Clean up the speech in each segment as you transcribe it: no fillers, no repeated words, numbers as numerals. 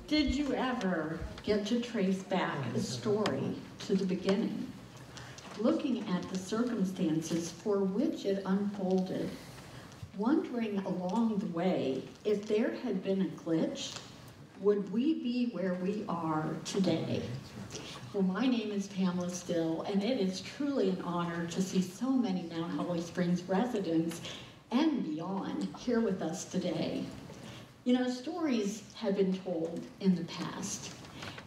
Did you ever get to trace back a story to the beginning, looking at the circumstances for which it unfolded, wondering along the way if there had been a glitch, would we be where we are today? Well, my name is Pamela Still, and it is truly an honor to see so many Mount Holly Springs residents and beyond here with us today. You know, stories have been told in the past.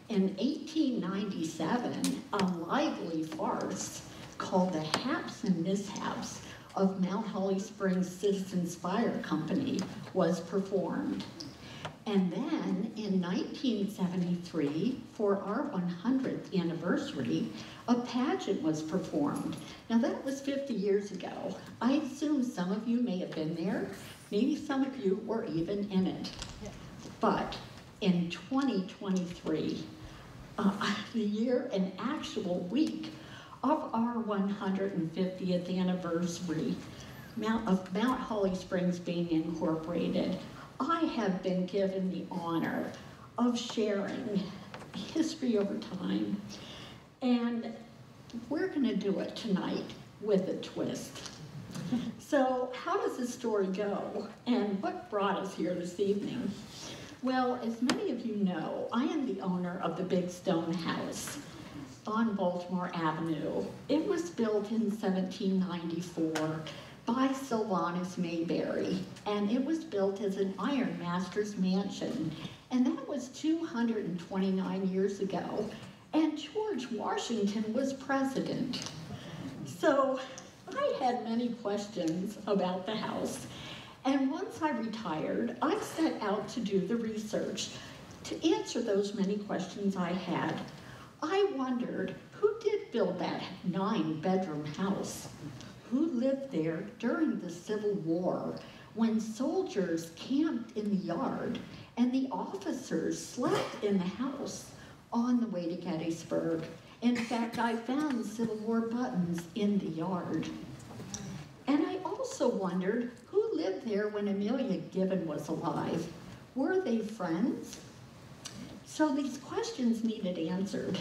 In 1897, a lively farce called The Haps and Mishaps of Mount Holly Springs Citizens Fire Company was performed. And then in 1973, for our 100th anniversary, a pageant was performed. Now that was 50 years ago. I assume some of you may have been there. Maybe some of you were even in it. But in 2023, the year and actual week of our 150th anniversary of Mount Holly Springs being incorporated, I have been given the honor of sharing history over time. And we're going to do it tonight with a twist. So how does this story go, and what brought us here this evening? Well, as many of you know, I am the owner of the Big Stone House on Baltimore Avenue. It was built in 1794 by Sylvanus Mayberry, and it was built as an ironmaster's mansion, and that was 229 years ago, and George Washington was president. So I had many questions about the house, and once I retired, I set out to do the research to answer those many questions I had. I wondered, who did build that 9-bedroom house? Who lived there during the Civil War when soldiers camped in the yard and the officers slept in the house on the way to Gettysburg? In fact, I found Civil War buttons in the yard. And I also wondered who lived there when Amelia Gibbon was alive. Were they friends? So these questions needed answered.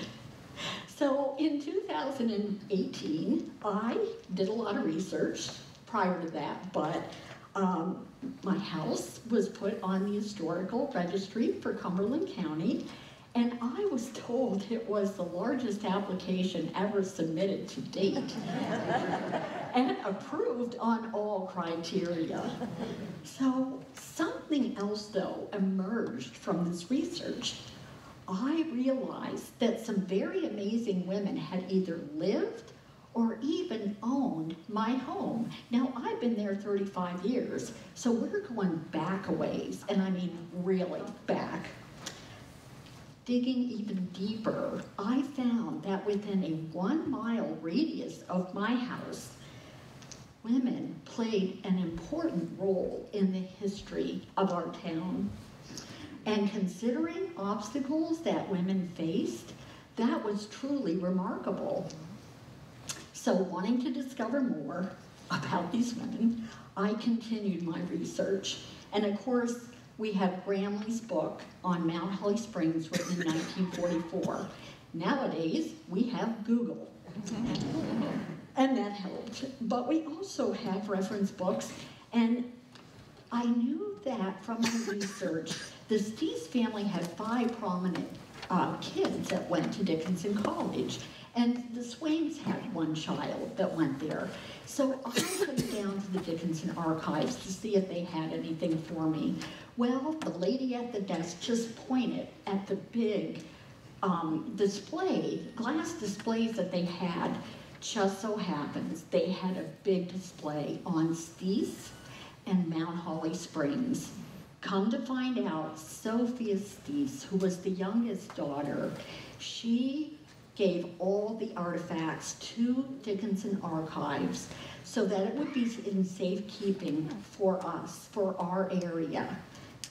So in 2018, I did a lot of research prior to that, but my house was put on the historical registry for Cumberland County, and I was told it was the largest application ever submitted to date and approved on all criteria. So something else, though, emerged from this research. I realized that some very amazing women had either lived or even owned my home. Now, I've been there 35 years, so we're going back a ways, and I mean really back. Digging even deeper, I found that within a 1-mile radius of my house, women played an important role in the history of our town. And considering obstacles that women faced, that was truly remarkable. So wanting to discover more about these women, I continued my research. And of course, we have Bramley's book on Mount Holly Springs written in 1944. Nowadays, we have Google. And that helped. But we also have reference books, and I knew that from my research, the Stees family had 5 prominent kids that went to Dickinson College, and the Swains had 1 child that went there. So I put it down to the Dickinson archives to see if they had anything for me. Well, the lady at the desk just pointed at the big glass displays that they had. Just so happens they had a big display on Stees and Mount Holly Springs. Come to find out, Sophia Stees, who was the youngest daughter, she gave all the artifacts to Dickinson Archives so that it would be in safekeeping for us, for our area.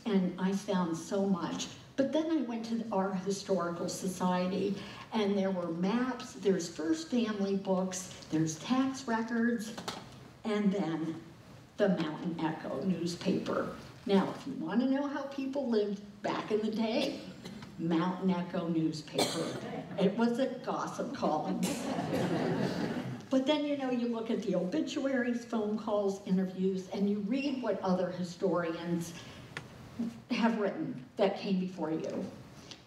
And I found so much. But then I went to our historical society, and there were maps, there's First Family books, there's tax records, and then the Mountain Echo newspaper. Now, if you want to know how people lived back in the day, Mountain Echo newspaper. It was a gossip column. But then, you know, you look at the obituaries, phone calls, interviews, and you read what other historians have written that came before you.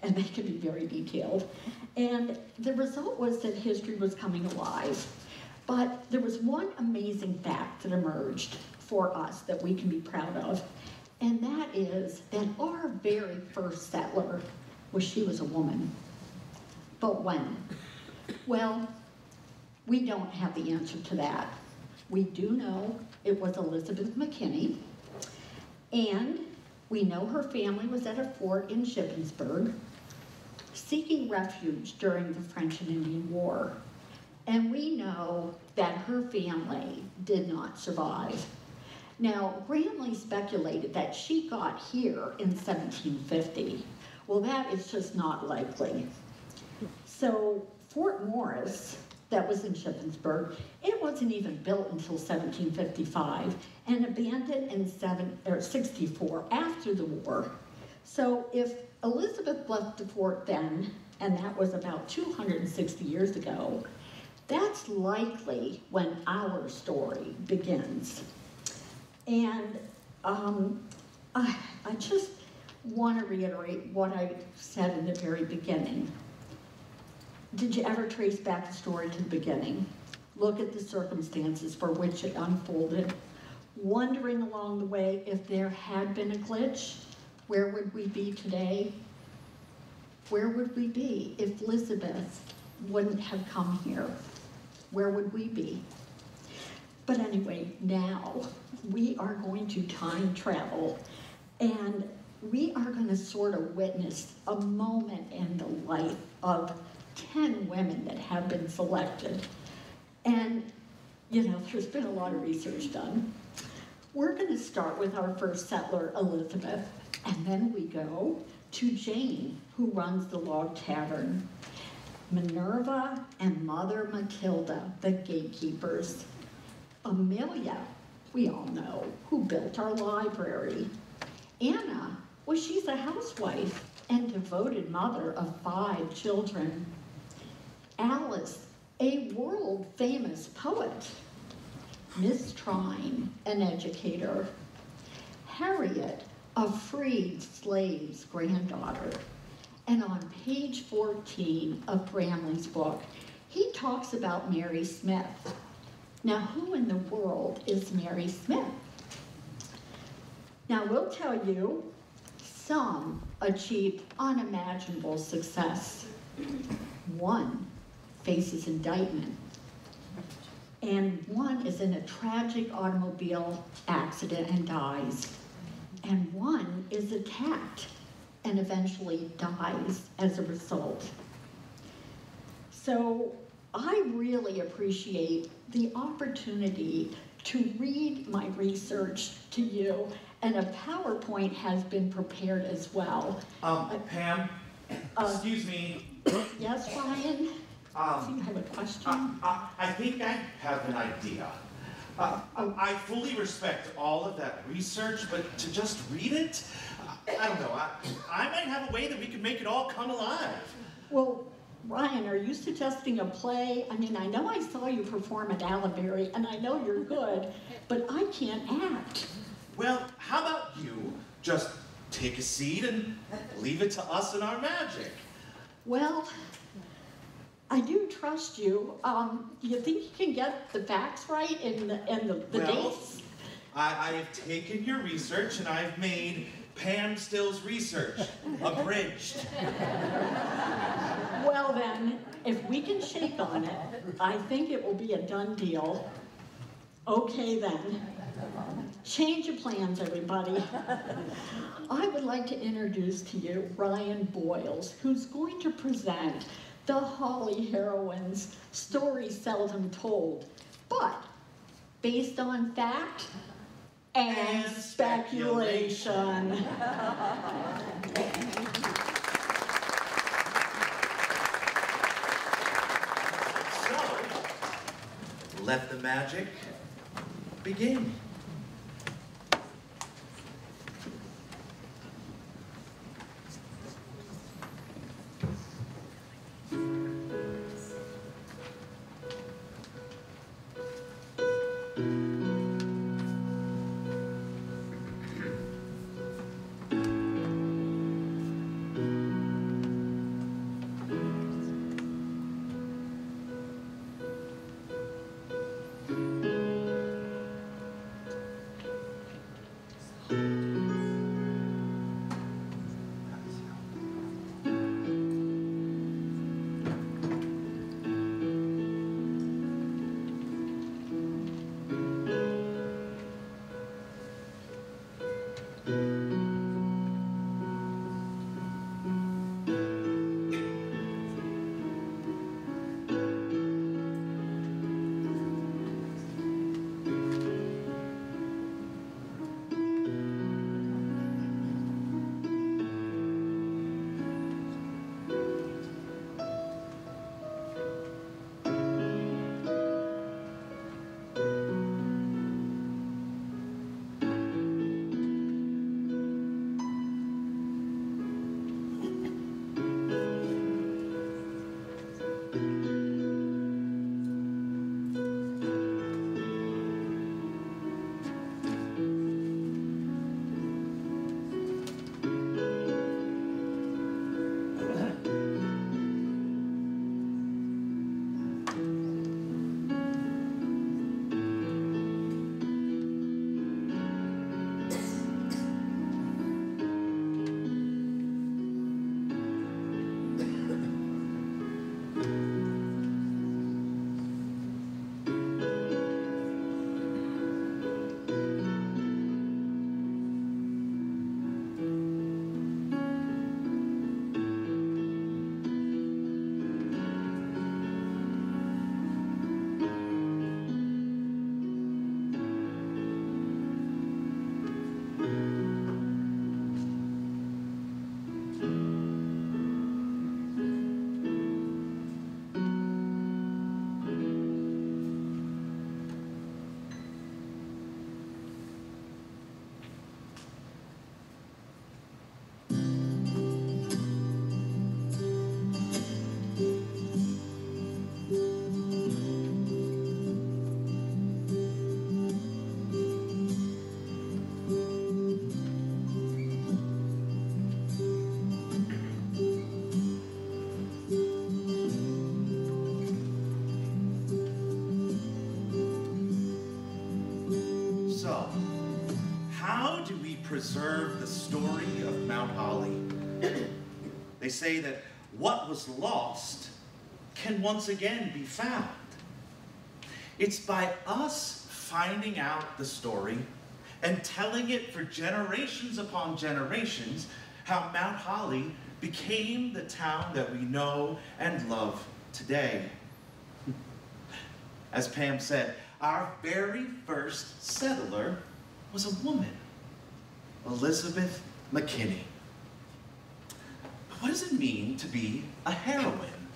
And they can be very detailed. And the result was that history was coming alive. But there was one amazing fact that emerged for us that we can be proud of. And that is that our very first settler she was a woman. But when? Well, we don't have the answer to that. We do know it was Elizabeth McKinney, and we know her family was at a fort in Shippensburg seeking refuge during the French and Indian War. And we know that her family did not survive. Now, Gramley speculated that she got here in 1750. Well, that is just not likely. So Fort Morris, that was in Shippensburg, it wasn't even built until 1755 and abandoned in 64 after the war. So if Elizabeth left the fort then, and that was about 260 years ago, that's likely when our story begins. And I just want to reiterate what I said in the very beginning. Did you ever trace back the story to the beginning? Look at the circumstances for which it unfolded, wondering along the way if there had been a glitch, where would we be today? Where would we be if Elizabeth wouldn't have come here? Where would we be? But anyway, now we are going to time travel, and we are going to sort of witness a moment in the life of 10 women that have been selected. And, you know, there's been a lot of research done. We're going to start with our first settler, Elizabeth, and then we go to Jane, who runs the log tavern, Minerva and Mother Matilda, the gatekeepers, Amelia, we all know, who built our library, Anna, well, she's a housewife and devoted mother of 5 children, Alice, a world-famous poet, Miss Trine, an educator, Harriet, a freed slave's granddaughter. And on page 14 of Bramley's book, he talks about Mary Smith. Now, who in the world is Mary Smith? Now, we'll tell you, some achieved unimaginable success. One faces indictment, and one is in a tragic automobile accident and dies, and one is attacked and eventually dies as a result. So I really appreciate the opportunity to read my research to you, and a PowerPoint has been prepared as well. Pam, excuse me. Yes, Ryan? Do you have a question? I think I have an idea. I fully respect all of that research, but to just read it, I don't know. I might have a way that we can make it all come alive. Well, Ryan, are you suggesting a play? I mean, I know I saw you perform at Allenbury, and I know you're good, but I can't act. Well, how about you just take a seat and leave it to us and our magic? Well, I do trust you. Do you think you can get the facts right and the dates? I have taken your research and I've made Pam Still's research abridged. Well then, if we can shake on it, I think it will be a done deal. Okay then. Change of plans, everybody. I would like to introduce to you Ryan Boyles, who's going to present the Holly Heroines, story seldom told, but based on fact and speculation. So, let the magic begin. Preserve the story of Mount Holly. They say that what was lost can once again be found. It's by us finding out the story and telling it for generations upon generations how Mount Holly became the town that we know and love today. As Pam said, our very first settler was a woman. Elizabeth McKinney. But what does it mean to be a heroine?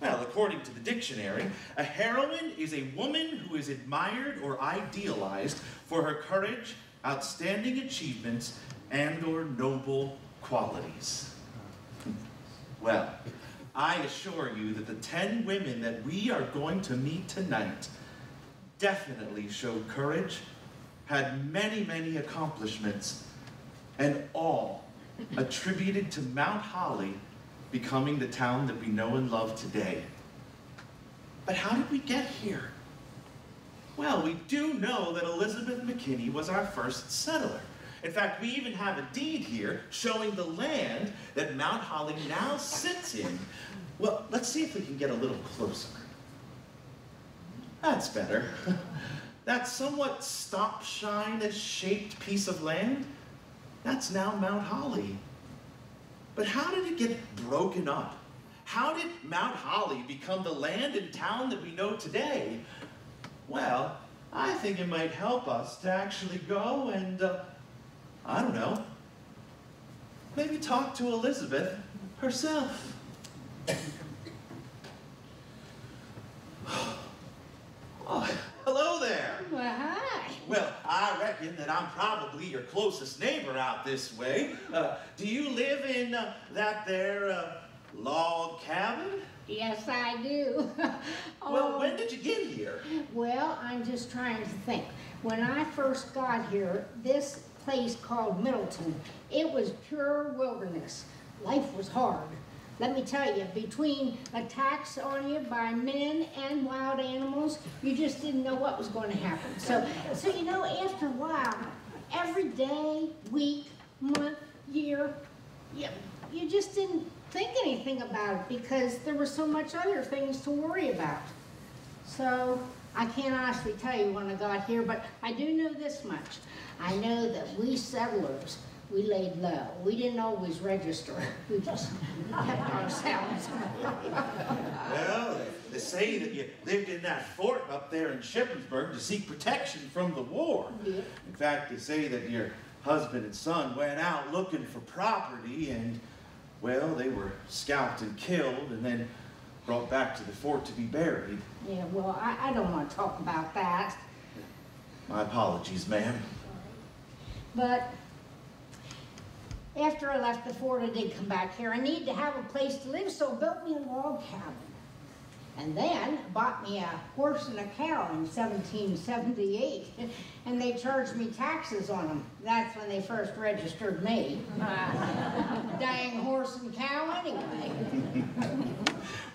Well, according to the dictionary, a heroine is a woman who is admired or idealized for her courage, outstanding achievements, and/or noble qualities. Well, I assure you that the 10 women that we are going to meet tonight definitely showed courage, had many, many accomplishments, and all attributed to Mount Holly becoming the town that we know and love today. But how did we get here? Well, we do know that Elizabeth McKinney was our first settler. In fact, we even have a deed here showing the land that Mount Holly now sits in. Well, let's see if we can get a little closer. That's better. That somewhat stop-shine-shaped piece of land, that's now Mount Holly. But how did it get broken up? How did Mount Holly become the land and town that we know today? Well, I think it might help us to actually go and, I don't know, maybe talk to Elizabeth herself. Oh, hello there. Well, hi. Well, I reckon that I'm probably your closest neighbor out this way. Do you live in that there log cabin? Yes, I do. Well, when did you get here? Well, I'm just trying to think. When I first got here, this place called Middleton, it was pure wilderness. Life was hard. Let me tell you, between attacks on you by men and wild animals, you just didn't know what was going to happen. So you know, after a while, every day, week, month, year, you just didn't think anything about it because there were so much other things to worry about. So I can't honestly tell you when I got here, but I do know this much. I know that we settlers, we laid low. We didn't always register. We just kept ourselves. Well, they say that you lived in that fort up there in Shippensburg to seek protection from the war. Yeah. In fact, they say that your husband and son went out looking for property and, well, they were scalped and killed and then brought back to the fort to be buried. Yeah, well, I don't want to talk about that. My apologies, ma'am. But after I left the fort, I did come back here. I needed to have a place to live, so I built me a log cabin. And then bought me a horse and a cow in 1778. And they charged me taxes on them. That's when they first registered me. Dang horse and cow anyway.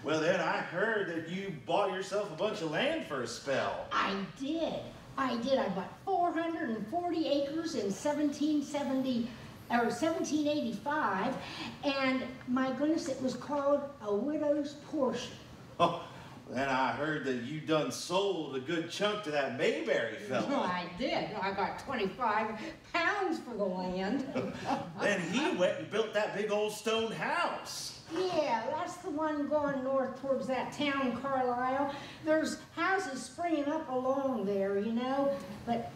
Well, then I heard that you bought yourself a bunch of land for a spell. I did. I bought 440 acres in 1785, and my goodness, it was called a widow's portion. Oh, then I heard that you done sold a good chunk to that Mayberry Oh, fella. I did. I got 25 pounds for the land. Then he went and built that big old stone house. Yeah, that's the one going north towards that town, Carlisle. There's houses springing up along there, you know, but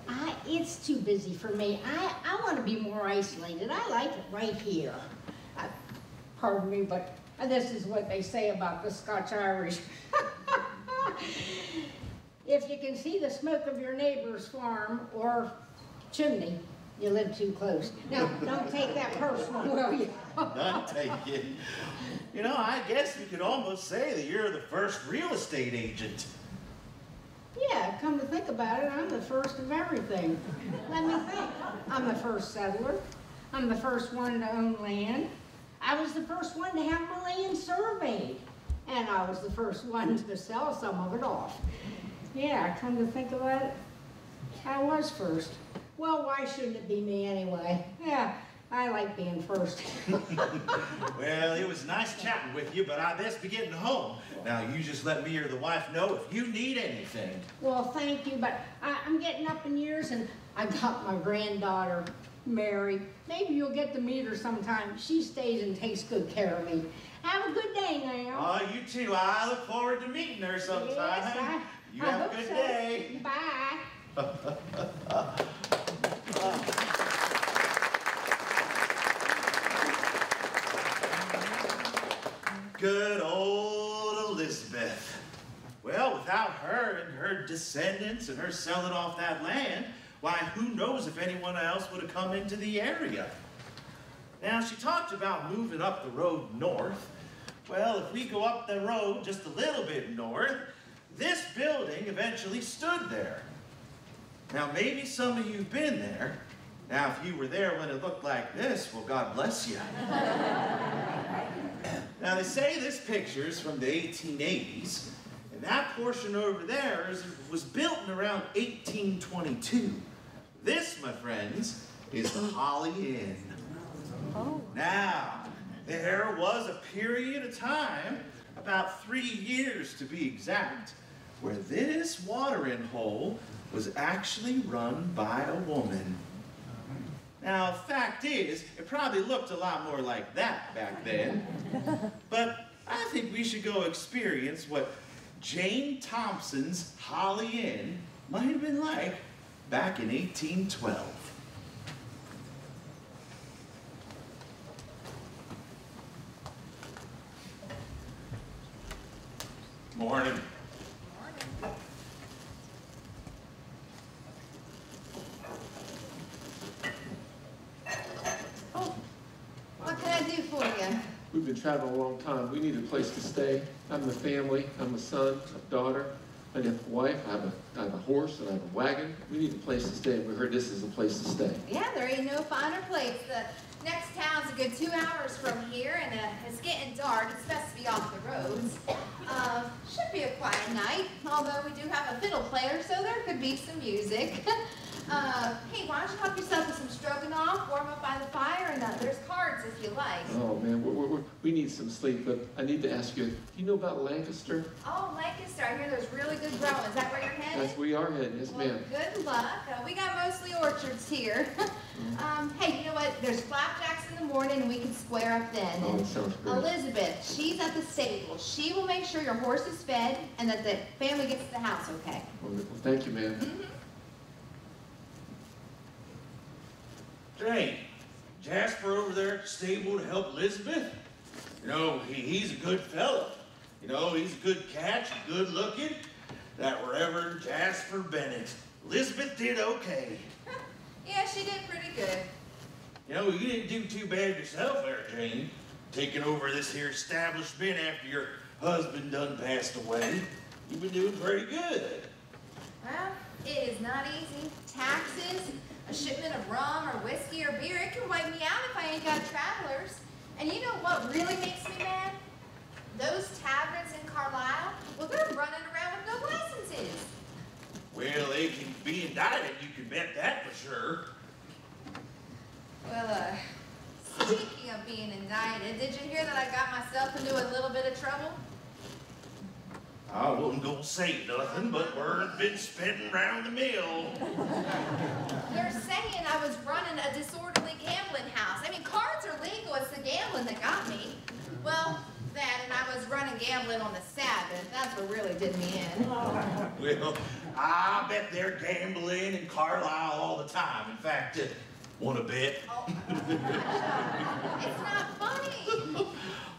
it's too busy for me. I want to be more isolated. I like it right here. Pardon me, but this is what they say about the Scotch-Irish. If you can see the smoke of your neighbor's farm or chimney, you live too close. Now, don't take that personal, will you? Not taken. You know, I guess we could almost say that you're the first real estate agent. Yeah, come to think about it, I'm the first of everything. Let me think. I'm the first settler. I'm the first one to own land. I was the first one to have my land surveyed. And I was the first one to sell some of it off. Yeah, come to think about it, I was first. Well, why shouldn't it be me anyway? Yeah, I like being first. Well, it was nice chatting with you, but I best be getting home. Now, you just let me or the wife know if you need anything. Well, thank you, but I'm getting up in years and I got my granddaughter, Mary. Maybe you'll get to meet her sometime. She stays and takes good care of me. Have a good day now. Oh, you too. I look forward to meeting her sometime. Yes, you I have a hope good so. day. Bye. Good old Elizabeth. Well, without her and her descendants and her selling off that land, why, who knows if anyone else would have come into the area. Now, she talked about moving up the road north. Well, if we go up the road just a little bit north, this building eventually stood there. Now, maybe some of you've been there. Now, if you were there when it looked like this, well, God bless you. Now, they say this picture's from the 1880s, and that portion over there was built in around 1822. This, my friends, is Holly Inn. Oh. Now, there was a period of time, about 3 years to be exact, where this watering hole was actually run by a woman. Now, fact is, it probably looked a lot more like that back then. But I think we should go experience what Jane Thompson's Holly Inn might have been like back in 1812. Morning. What can I do for you? We've been traveling a long time. We need a place to stay. I'm the family. I'm a son, a daughter. I have a wife. I have a horse, and I have a wagon. We need a place to stay. We heard this is a place to stay. Yeah, there ain't no finer place. The next town's a good 2 hours from here, and it's getting dark. It's best to be off the roads. Should be a quiet night, although we do have a fiddle player, so there could be some music. Hey, why don't you help yourself with some stroganoff, warm up by the fire, and there's cards if you like. Oh man, we need some sleep, but I need to ask you, do you know about Lancaster? Oh, Lancaster, I hear there's really good growing. Is that where you're headed? That's where we are heading, yes Well, ma'am. good luck. We got mostly orchards here. Hey, you know what? There's flapjacks in the morning and we can square up then. Oh, that sounds great. Elizabeth, she's at the stable. She will make sure your horse is fed and that the family gets to the house okay. Wonderful, thank you ma'am. Jane, Jasper over there at the stable to help Elizabeth? You know, he's a good fellow. You know, he's a good catch, good looking. That Reverend Jasper Bennett. Elizabeth did okay. Yeah, she did pretty good. You know, you didn't do too bad yourself there, Jane. Taking over this here establishment after your husband done passed away. You've been doing pretty good. Well, it is not easy. Taxes, a shipment of rum or whiskey or beer, it can wipe me out if I ain't got travelers. And you know what really makes me mad? Those taverns in Carlisle, well, they're running around with no licenses. Well, they can be indicted, you can bet that for sure. Well, speaking of being indicted, did you hear that I got myself into a little bit of trouble? I wasn't gonna say nothing, but word's been spreading around the mill. They're saying I was running a disorderly gambling house. I mean, cards are legal, it's the gambling that got me. Well, that and I was running gambling on the Sabbath. That's what really did me in. Well, I bet they're gambling in Carlisle all the time. In fact, want to bet? Oh. It's not funny.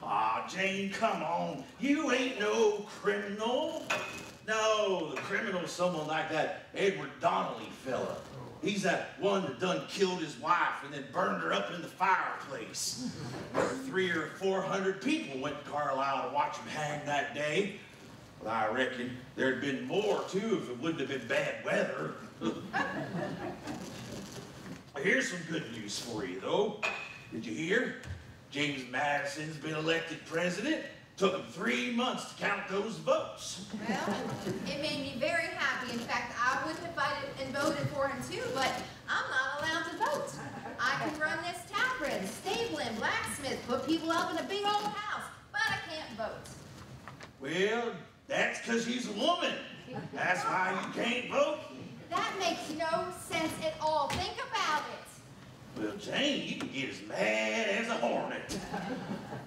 Ah, Jane, come on. You ain't no criminal. No, the criminal's someone like that Edward Donnelly fella. He's that one that done killed his wife and then burned her up in the fireplace. 300 or 400 people went to Carlisle to watch him hang that day. Well, I reckon there'd been more, too, if it wouldn't have been bad weather. Here's some good news for you, though. Did you hear? James Madison's been elected president. Took him 3 months to count those votes. Well, it made me very happy. In fact, I would have voted for him too, but I'm not allowed to vote. I can run this tavern, stabling, blacksmith, put people up in a big old house, but I can't vote. Well, that's because she's a woman. That's why you can't vote. That makes no sense at all. Think about it. Well, Jane, you can get as mad as a hornet.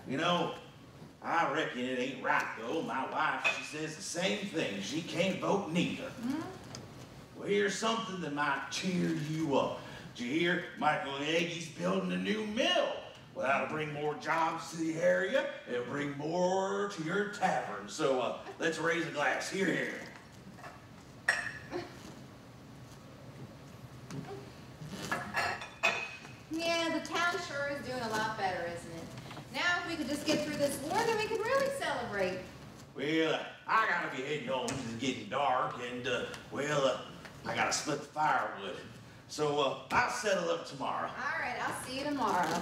You know, I reckon it ain't right, though. My wife, she says the same thing. She can't vote neither. Well, here's something that might cheer you up. Did you hear Michael Aggie's building a new mill? Well, that'll bring more jobs to the area. It'll bring more to your tavern. So let's raise a glass. Here, here. Yeah, the town sure is doing a lot better, isn't it? Now, if we could just get through this war, then we could really celebrate. Well, I gotta be heading home. It's getting dark, and, I gotta split the firewood. So, I'll settle up tomorrow. All right, I'll see you tomorrow.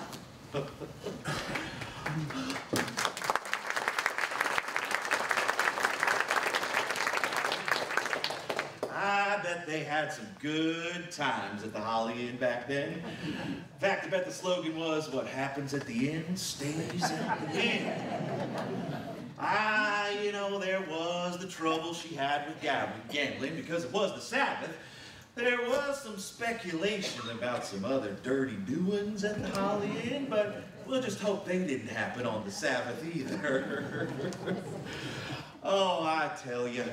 I bet they had some good times at the Holly Inn back then. In fact, I bet the slogan was, what happens at the inn stays at the inn. You know, there was the trouble she had with gambling because it was the Sabbath. There was some speculation about some other dirty doings at the Holly Inn, but we'll just hope they didn't happen on the Sabbath either. Oh, I tell you,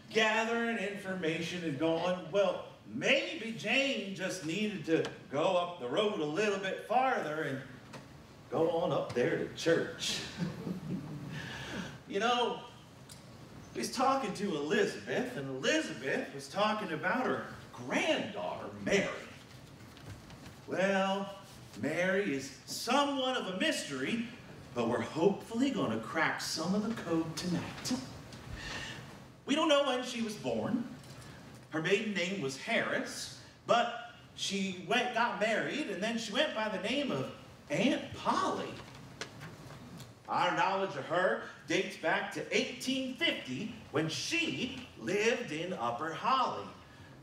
gathering information and going, well, maybe Jane just needed to go up the road a little bit farther and go on up there to church. He was talking to Elizabeth, and Elizabeth was talking about her granddaughter, Mary. Well, Mary is somewhat of a mystery, but we're hopefully going to crack some of the code tonight. We don't know when she was born. Her maiden name was Harris, but she got married, and then she went by the name of Aunt Polly. Our knowledge of her dates back to 1850, when she lived in Upper Holly.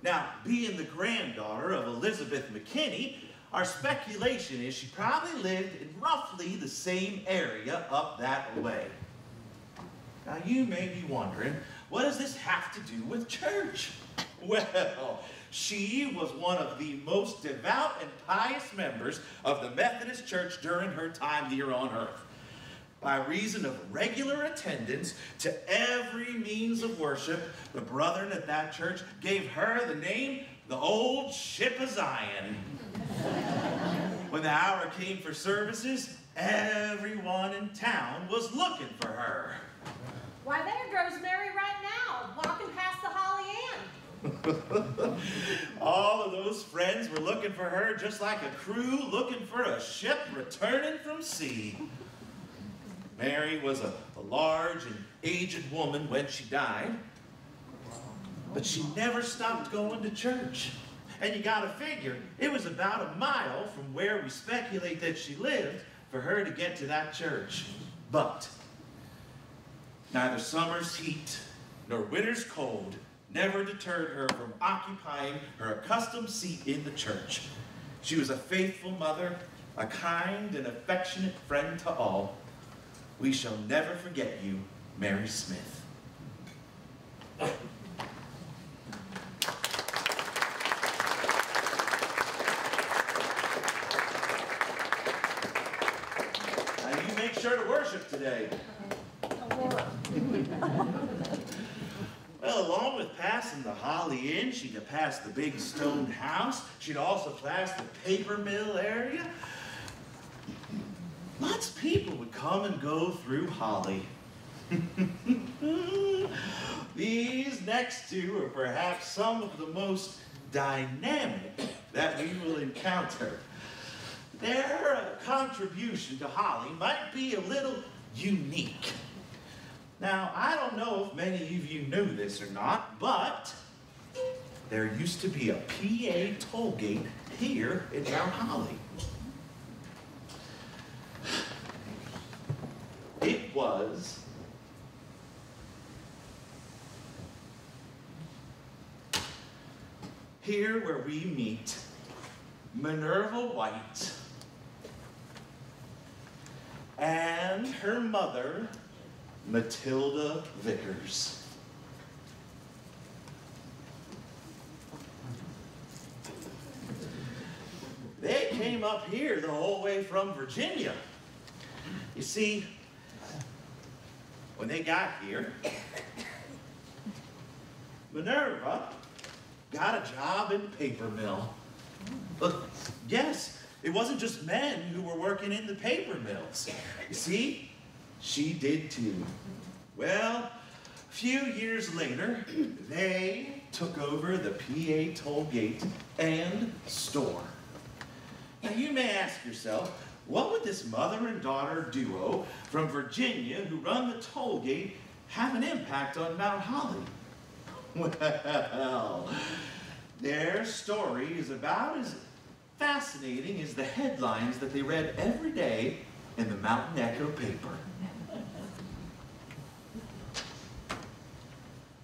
Now, being the granddaughter of Elizabeth McKinney, our speculation is she probably lived in roughly the same area up that way. Now you may be wondering, what does this have to do with church? Well, she was one of the most devout and pious members of the Methodist Church during her time here on earth. By reason of regular attendance to every means of worship, the brethren at that church gave her the name the Old Ship of Zion. When the hour came for services, everyone in town was looking for her. Why, there goes Mary right now, walking past the Holly Inn. All of those friends were looking for her just like a crew looking for a ship returning from sea. Mary was a large and aged woman when she died, but she never stopped going to church. And you gotta figure, it was about a mile from where we speculate that she lived for her to get to that church. But neither summer's heat nor winter's cold never deterred her from occupying her accustomed seat in the church. She was a faithful mother, a kind and affectionate friend to all. We shall never forget you, Mary Smith. Now you make sure to worship today. Well, along with passing the Holly Inn, she'd have passed the big stone house. She'd also passed the paper mill area. Lots of people would come and go through Holly. These next two are perhaps some of the most dynamic that we will encounter. Their contribution to Holly might be a little unique. Now, I don't know if many of you knew this or not, but there used to be a PA toll gate here in Mount Holly. It was here where we meet Minerva White and her mother, Matilda Vickers. They came up here the whole way from Virginia. You see, when they got here, Minerva got a job in the paper mill. But yes, it wasn't just men who were working in the paper mills. You see, she did too. Well, a few years later, they took over the PA toll gate and store. Now you may ask yourself, what would this mother and daughter duo from Virginia who run the toll gate have an impact on Mount Holly? Well, their story is about as fascinating as the headlines that they read every day in the Mountain Echo paper.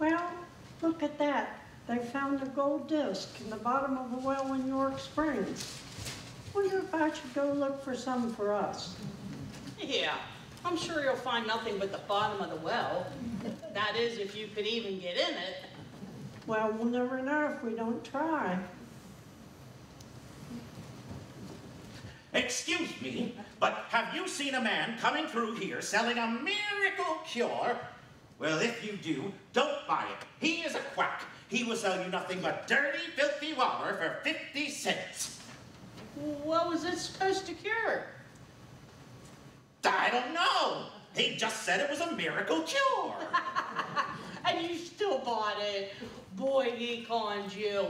Well, look at that. They found a gold disc in the bottom of a well in York Springs. Wonder if I should go look for some for us. Yeah, I'm sure you'll find nothing but the bottom of the well. That is, if you could even get in it. Well, we'll never know if we don't try. Excuse me, but have you seen a man coming through here selling a miracle cure? Well, if you do, don't buy it. He is a quack. He will sell you nothing but dirty, filthy water for 50 cents. What was it supposed to cure? I don't know. He just said it was a miracle cure. And you still bought it. Boy, he conned you.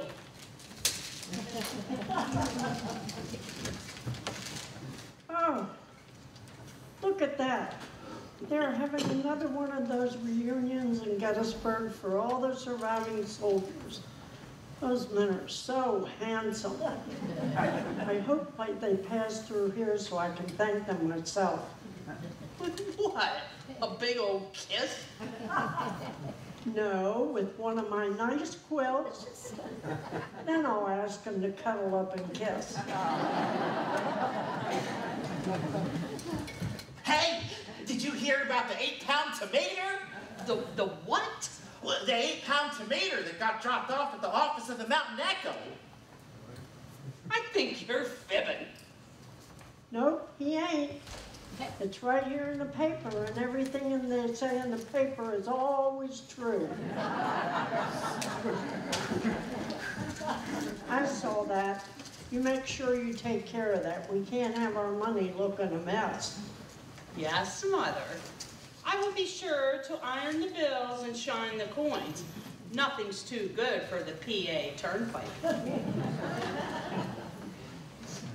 Oh, look at that. They're having another one of those reunions in Gettysburg for all the surviving soldiers. Those men are so handsome. I hope they pass through here so I can thank them myself. What? A big old kiss? No, with one of my nice quilts. Then I'll ask him to cuddle up and kiss. Hey, did you hear about the 8-pound tomato? The what? Well, the 8-pound tomato that got dropped off at the office of the Mountain Echo. I think you're fibbing. Nope, he ain't. It's right here in the paper, and everything they say in the paper is always true. I saw that. You make sure you take care of that. We can't have our money looking a mess. Yes, Mother. I will be sure to iron the bills and shine the coins. Nothing's too good for the PA Turnpike.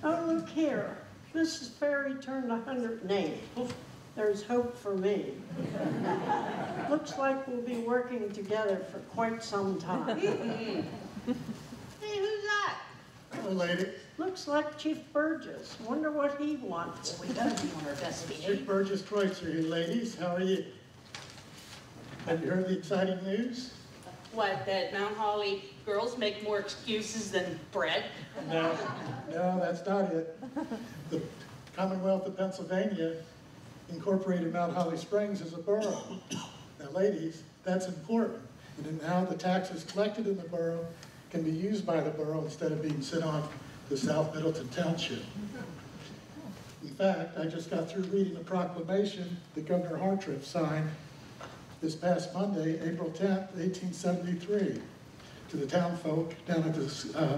Oh, look here. Mrs. Ferry turned 108. There's hope for me. Looks like we'll be working together for quite some time. Hey, who's that? Hello, lady. Looks like Chief Burgess. Wonder what he wants. We gotta be on our best Chief behavior. Burgess Kreutzer here, ladies. How are you? Have you heard the exciting news? What, that Mount Holly girls make more excuses than bread? No, that's not it. The Commonwealth of Pennsylvania incorporated Mount Holly Springs as a borough. Now, ladies, that's important. And now the taxes collected in the borough can be used by the borough instead of being sent on to South Middleton Township. In fact, I just got through reading the proclamation that Governor Hartranft signed this past Monday, April 10th, 1873, to the town folk down at the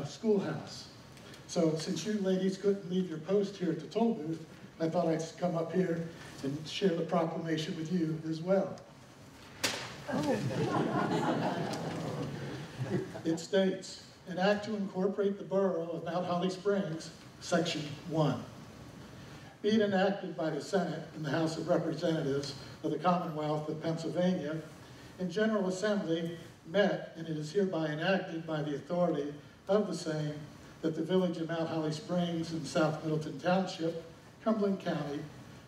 schoolhouse. So since you ladies couldn't leave your post here at the toll booth, I thought I'd just come up here and share the proclamation with you as well. It states, an act to incorporate the borough of Mount Holly Springs, Section 1. Be it enacted by the Senate and the House of Representatives of the Commonwealth of Pennsylvania, in General Assembly met, and it is hereby enacted by the authority of the same, that the village of Mount Holly Springs in South Middleton Township, Cumberland County,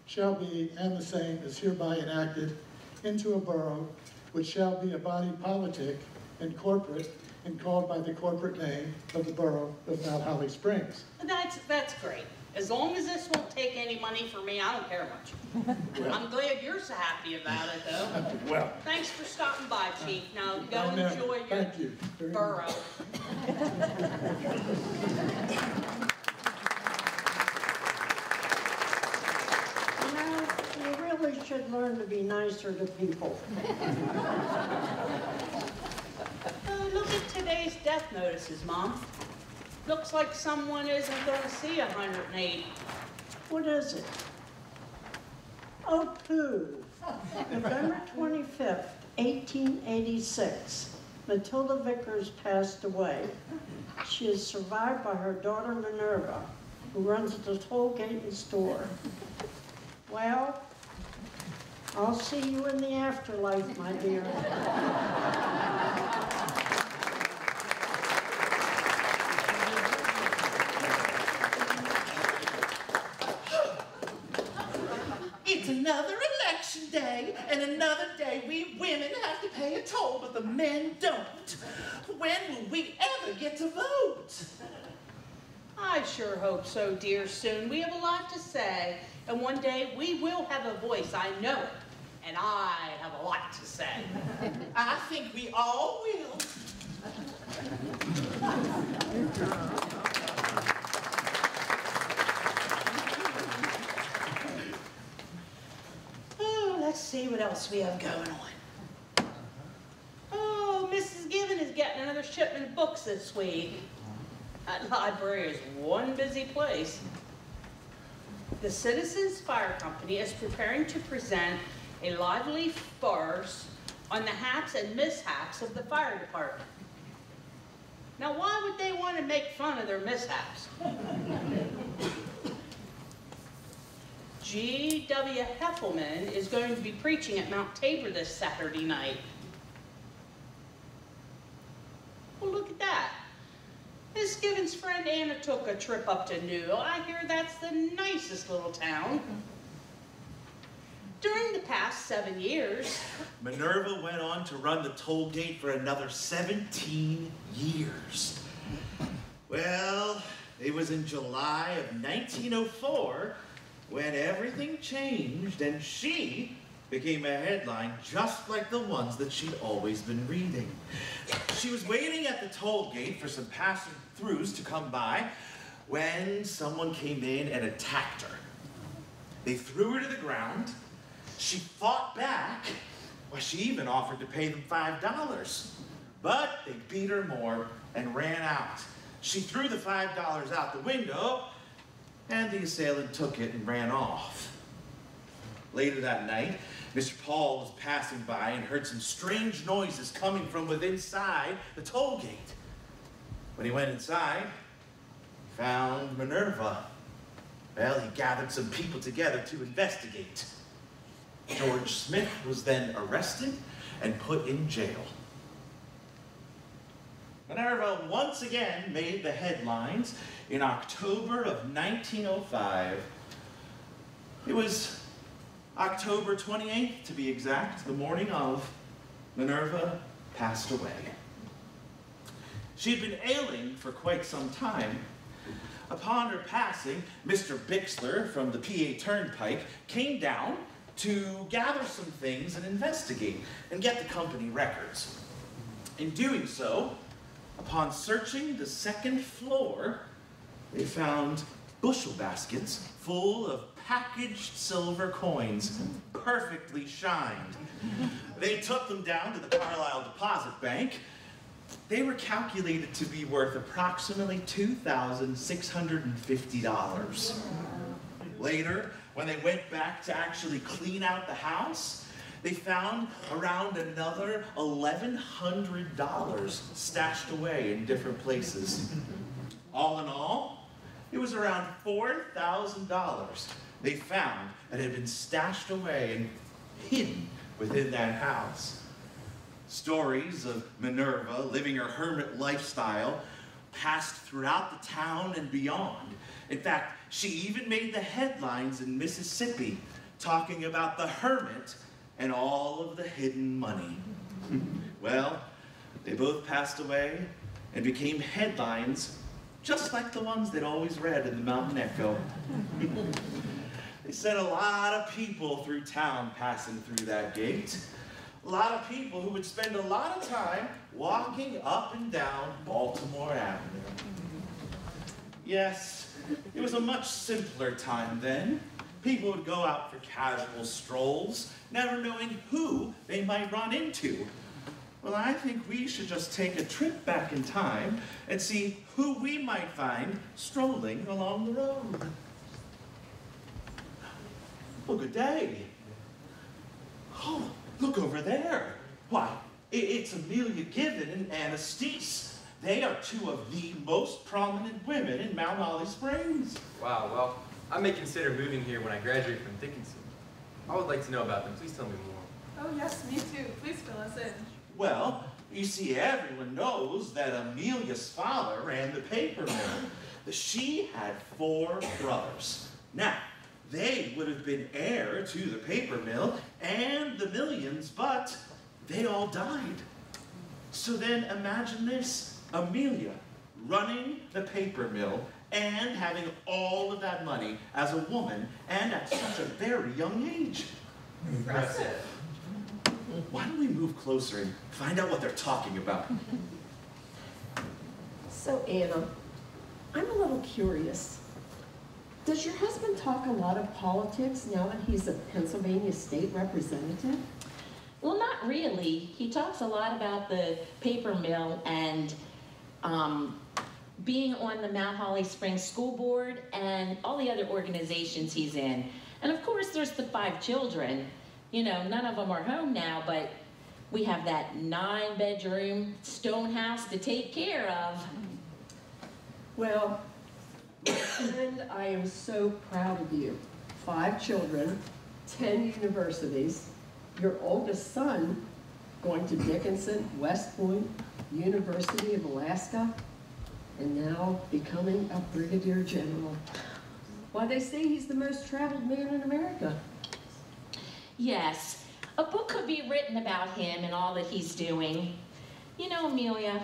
shall be, and the same is hereby enacted into a borough, which shall be a body politic and corporate, and called by the corporate name of the borough of Mount Holly Springs. That's great. As long as this won't take any money from me, I don't care much. I'm glad you're so happy about it, though. Well, Thanks for stopping by, Chief. Now go I know. enjoy your Thank you very much. borough. You know, you really should learn to be nicer to people. Oh, look at today's death notices, Mom. Looks like someone isn't going to see 108. What is it? Oh, pooh. November 25th, 1886, Matilda Vickers passed away. She is survived by her daughter Minerva, who runs the toll gate and store. Well, I'll see you in the afterlife, my dear. It's another election day, and another day we women have to pay a toll, but the men don't. When will we ever get to vote? I sure hope so, dear. Soon. We have a lot to say, and one day we will have a voice. I know it, and I have a lot to say. I think we all will. Oh, let's see what else we have going on. Oh, Mrs. Gibbon is getting another shipment of books this week. That library is one busy place. The Citizens Fire Company is preparing to present a lively farce on the haps and mishaps of the fire department. Now, why would they want to make fun of their mishaps? G.W. Heffelman is going to be preaching at Mount Tabor this Saturday night. Well, look at that. Miss Gibbons' friend Anna took a trip up to Newell. I hear that's the nicest little town. during the past 7 years. Minerva went on to run the toll gate for another 17 years. Well, it was in July of 1904 when everything changed and she became a headline just like the ones that she'd always been reading. She was waiting at the toll gate for some passing-throughs to come by when someone came in and attacked her. They threw her to the ground. She fought back. Well, she even offered to pay them $5. But they beat her more and ran out. She threw the $5 out the window, and the assailant took it and ran off. Later that night, Mr. Paul was passing by and heard some strange noises coming from within inside the toll gate. When he went inside, he found Minerva. Well, he gathered some people together to investigate. George Smith was then arrested and put in jail. Minerva once again made the headlines in October of 1905. It was October 28th, to be exact, the morning of. Minerva passed away. She had been ailing for quite some time. Upon her passing, Mr. Bixler from the PA Turnpike came down to gather some things and investigate and get the company records. In doing so, upon searching the second floor, they found bushel baskets full of packaged silver coins, perfectly shined. They took them down to the Carlisle Deposit Bank. They were calculated to be worth approximately $2,650. Later, when they went back to actually clean out the house, they found around another $1,100 stashed away in different places. All in all, it was around $4,000 they found that had been stashed away and hidden within that house. Stories of Minerva living her hermit lifestyle passed throughout the town and beyond. In fact, she even made the headlines in Mississippi talking about the hermit and all of the hidden money. Well, they both passed away and became headlines just like the ones they'd always read in the Mountain Echo. They sent a lot of people through town passing through that gate. A lot of people who would spend a lot of time walking up and down Baltimore Avenue. Yes, it was a much simpler time then. People would go out for casual strolls, never knowing who they might run into. Well, I think we should just take a trip back in time and see who we might find strolling along the road. Well, good day. Oh, look over there. Why, it's Amelia Given and Anna Steese. They are two of the most prominent women in Mount Holly Springs. Wow, well, I may consider moving here when I graduate from Dickinson. I would like to know about them. Please tell me more. Oh yes, me too. Please fill us in. Well, you see, everyone knows that Amelia's father ran the paper mill. She had 4 brothers. Now, they would have been heir to the paper mill and the millions, but they all died. So then imagine this, Amelia running the paper mill and having all of that money as a woman and at such a very young age. Impressive. Why don't we move closer and find out what they're talking about? So Anna, I'm a little curious. Does your husband talk a lot of politics now that he's a Pennsylvania state representative? Well, not really. He talks a lot about the paper mill and being on the Mount Holly Springs School Board and all the other organizations he's in. And of course, there's the 5 children. You know, none of them are home now, but we have that 9-bedroom stone house to take care of. Well, and I am so proud of you. 5 children, 10 universities, your oldest son going to Dickinson, West Point, University of Alaska, and now becoming a brigadier general. Why, they say he's the most traveled man in America. Yes, a book could be written about him and all that he's doing. You know, Amelia,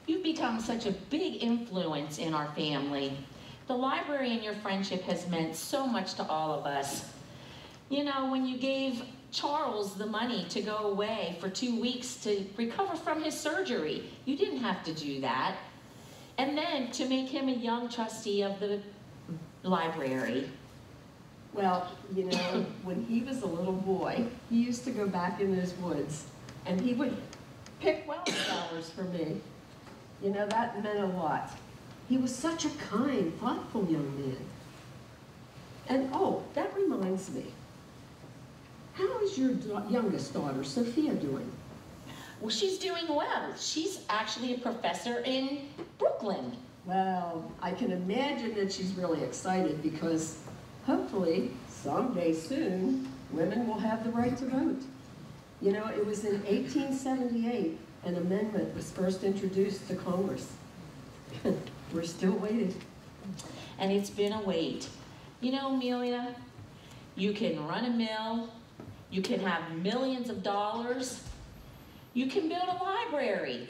you've become such a big influence in our family. The library and your friendship has meant so much to all of us. You know, when you gave Charles the money to go away for 2 weeks to recover from his surgery, you didn't have to do that. And then to make him a young trustee of the library. Well, you know, when he was a little boy, he used to go back in those woods, and he would pick wildflowers for me. You know, that meant a lot. He was such a kind, thoughtful young man. And oh, that reminds me. How is your youngest daughter, Sophia, doing? Well, she's doing well. She's actually a professor in Brooklyn. Well, I can imagine that she's really excited because hopefully someday soon women will have the right to vote. You know, it was in 1878 an amendment was first introduced to Congress. We're still waiting. And it's been a wait. You know, Amelia, you can run a mill, you can have millions of dollars, you can build a library,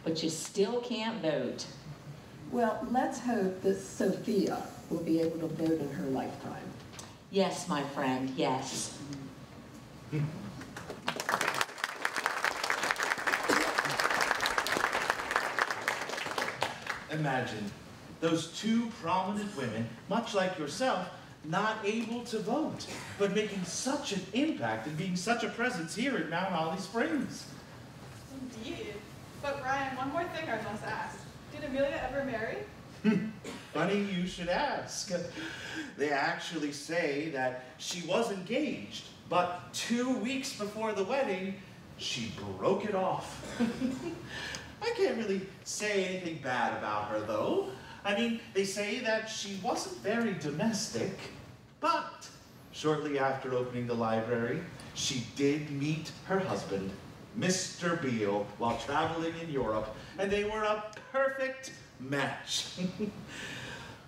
but you still can't vote. Well, let's hope that Sophia will be able to vote in her lifetime. Yes, my friend, yes. Imagine those two prominent women, much like yourself, not able to vote, but making such an impact and being such a presence here in Mount Holly Springs. Indeed. But Ryan, one more thing I must ask. Did Amelia ever marry? Funny you should ask. They actually say that she was engaged, but 2 weeks before the wedding, she broke it off. I can't really say anything bad about her, though. I mean, they say that she wasn't very domestic, but shortly after opening the library, she did meet her husband, Mr. Beale, while traveling in Europe, and they were a perfect match.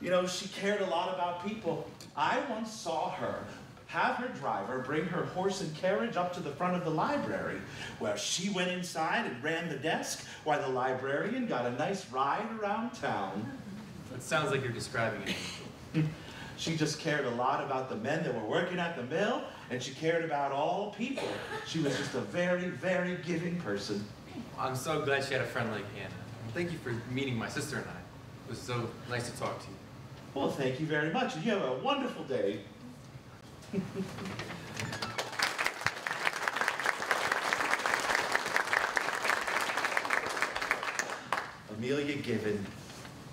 You know, she cared a lot about people. I once saw her have her driver bring her horse and carriage up to the front of the library, where she went inside and ran the desk, while the librarian got a nice ride around town. It sounds like you're describing it. She just cared a lot about the men that were working at the mill, and she cared about all people. She was just a very, very giving person. I'm so glad she had a friend like Anna. Thank you for meeting my sister and I. It was so nice to talk to you. Well, thank you very much, and you have a wonderful day. Amelia Given,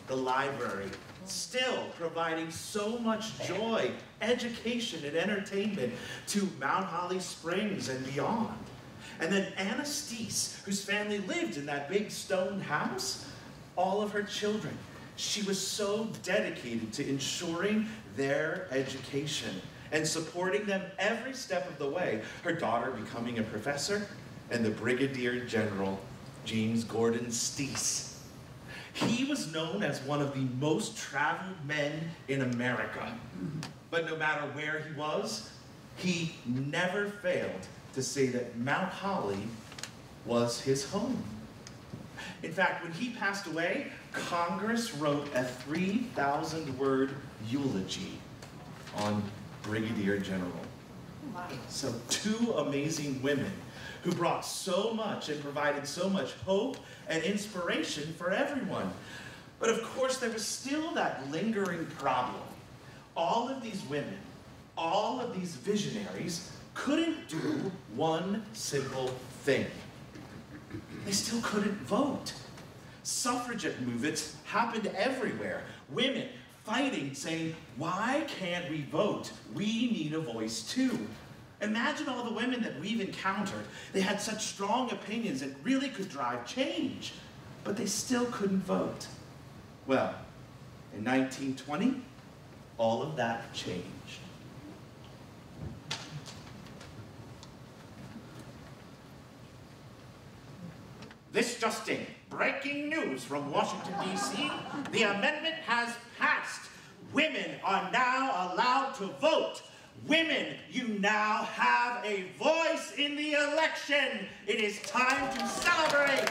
the library, still providing so much joy, education, and entertainment to Mount Holly Springs and beyond. And then Anna Steese, whose family lived in that big stone house, all of her children. She was so dedicated to ensuring their education and supporting them every step of the way. Her daughter becoming a professor, and the Brigadier General, James Gordon Steese. He was known as one of the most traveled men in America. But no matter where he was, he never failed to say that Mount Holly was his home. In fact, when he passed away, Congress wrote a 3,000-word eulogy on Brigadier General. Wow. So 2 amazing women who brought so much and provided so much hope and inspiration for everyone. But of course, there was still that lingering problem. All of these women, all of these visionaries couldn't do one simple thing. They still couldn't vote. Suffragette movements happened everywhere. Women fighting, saying, why can't we vote? We need a voice too. Imagine all the women that we've encountered. They had such strong opinions and really could drive change, but they still couldn't vote. Well, in 1920, all of that changed. This just in. Breaking news from Washington, D.C. The amendment has passed. Women are now allowed to vote. Women, you now have a voice in the election. It is time to celebrate.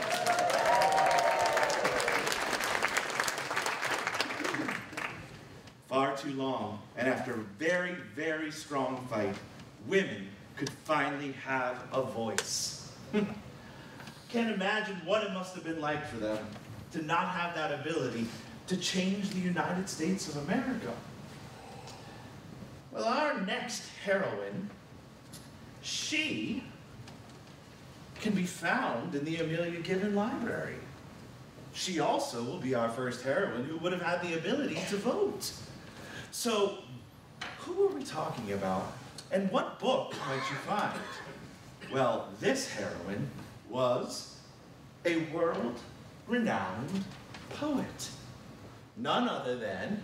Far too long, and after a very, very strong fight, women could finally have a voice. Can't imagine what it must have been like for them to not have that ability to change the United States of America. Well, our next heroine, she can be found in the Amelia Gibbon Library. She also will be our first heroine who would have had the ability to vote. So, who are we talking about, and what book might you find? Well, this heroine was a world-renowned poet. None other than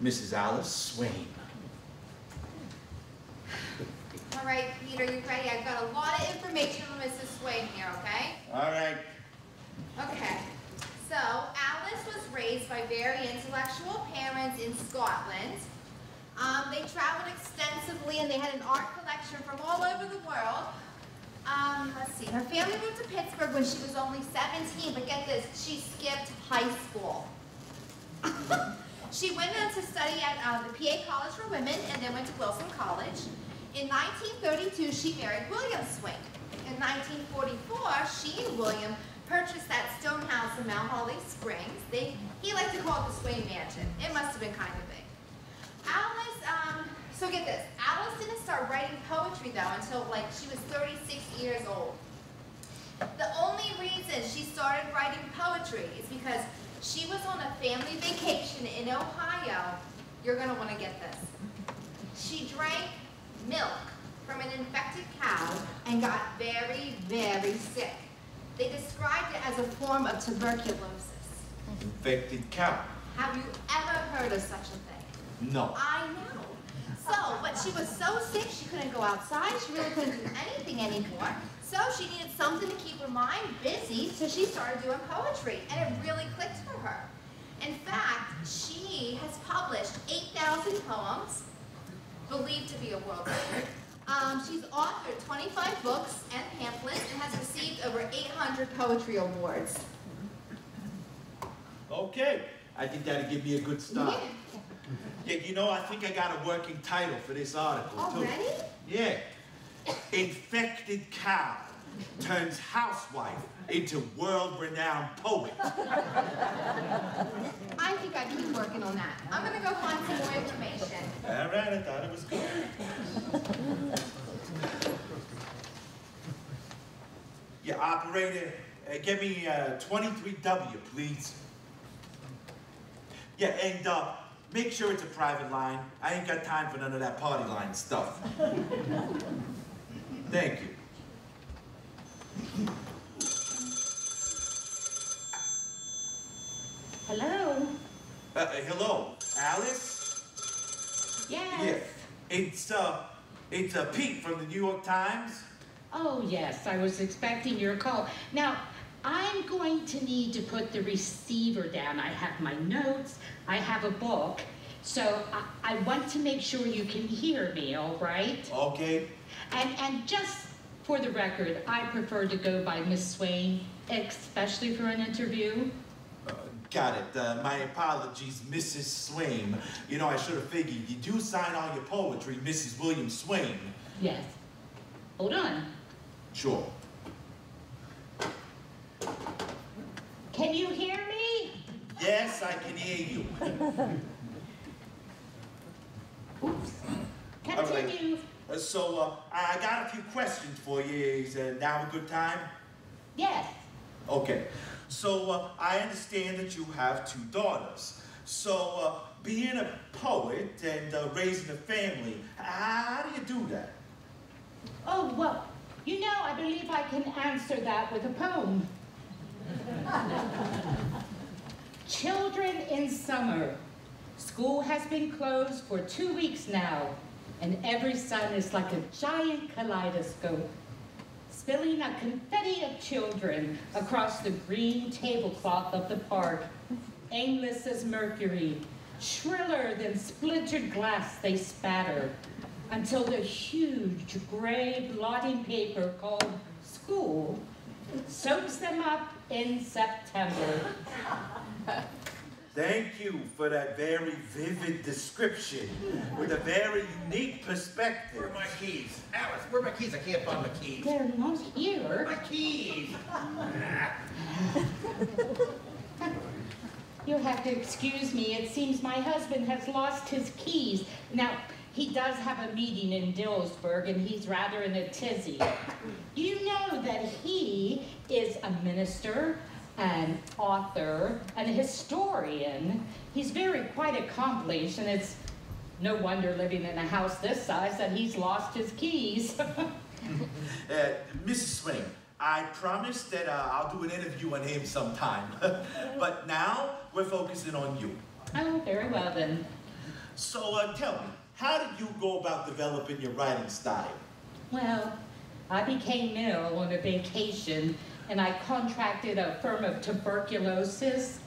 Mrs. Alice Swain. All right, Peter, you ready? I've got a lot of information on Mrs. Swain here, okay? All right. Okay. So, Alice was raised by very intellectual parents in Scotland. They traveled extensively and they had an art collection from all over the world. Let's see, her family moved to Pittsburgh when she was only 17, but get this, she skipped high school. She went on to study at the PA College for Women and then went to Wilson College. In 1932, she married William Swain. In 1944, she and William purchased that stone house in Mount Holly Springs. He liked to call it the Swain Mansion. It must have been kind of big. Alice, so get this, Alice didn't start writing poetry though until like she was 36 years old. The only reason she started writing poetry is because she was on a family vacation in Ohio. You're gonna wanna get this. She drank milk from an infected cow and got very, very sick. They described it as a form of tuberculosis. Infected cow. Have you ever heard of such a thing? No. I know. So, but she was so sick she couldn't go outside, she really couldn't do anything anymore. So she needed something to keep her mind busy, so she started doing poetry, and it really clicked for her. In fact, she has published 8,000 poems, believed to be a world record. She's authored 25 books and pamphlets and has received over 800 poetry awards. Okay, I think that'll give me a good start. Yeah, you know, I think I got a working title for this article, too. Already? Yeah. Infected cow turns housewife into world-renowned poet. I think I keep working on that. I'm gonna go find some more information. All right, I thought it was good. Yeah, operator, get me 23W, please. Yeah, and make sure it's a private line. I ain't got time for none of that party line stuff. Thank you. Hello? Hello, Alice? Yes. Yeah, it's Pete from the New York Times. Oh, yes, I was expecting your call. Now, I'm going to need to put the receiver down. I have my notes, I have a book, so I want to make sure you can hear me, all right? Okay. And just for the record, I prefer to go by Miss Swain, especially for an interview. Got it. My apologies, Mrs. Swain. You know, I should have figured you do sign all your poetry, Mrs. William Swain. Yes. Hold on. Sure. Can you hear me? Yes, I can hear you. Oops. Continue. Right. So, I got a few questions for you. Is now a good time? Yes. Okay. So, I understand that you have 2 daughters. So, being a poet and raising a family, how do you do that? Oh, well, you know, I believe I can answer that with a poem. Children in summer. School has been closed for 2 weeks now, and every sun is like a giant kaleidoscope, spilling a confetti of children across the green tablecloth of the park, aimless as mercury, shriller than splintered glass they spatter, until the huge gray blotting paper called school soaks them up in September. Thank you for that very vivid description with a very unique perspective. Where are my keys? Alice, where are my keys? I can't find my keys. They're not here. My keys! You'll have to excuse me. It seems my husband has lost his keys. Now, he does have a meeting in Dillsburg, and he's rather in a tizzy. You know that he is a minister, an author, and a historian. He's very quite accomplished, and it's no wonder living in a house this size that he's lost his keys. Mrs. Swain, I promise that I'll do an interview on him sometime. But now, we're focusing on you. Oh, very well then. So tell me, how did you go about developing your writing style? Well, I became ill on a vacation, and I contracted a form of tuberculosis.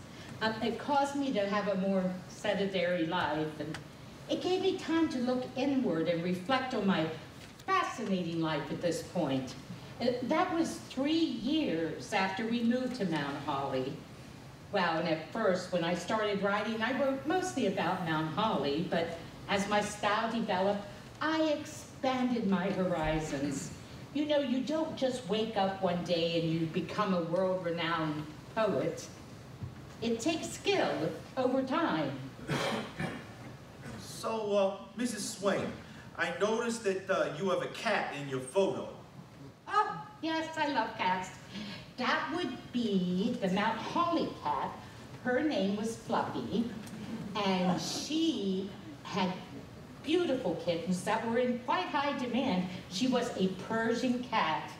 It caused me to have a more sedentary life, and it gave me time to look inward and reflect on my fascinating life at this point. That was 3 years after we moved to Mount Holly. Well, and at first, when I started writing, I wrote mostly about Mount Holly, but as my style developed, I expanded my horizons. You know, you don't just wake up one day and you become a world-renowned poet. It takes skill over time. So, Mrs. Swain, I noticed that you have a cat in your photo. Oh, yes, I love cats. That would be the Mount Holly cat. Her name was Fluffy, and she had beautiful kittens that were in quite high demand. She was a Persian cat.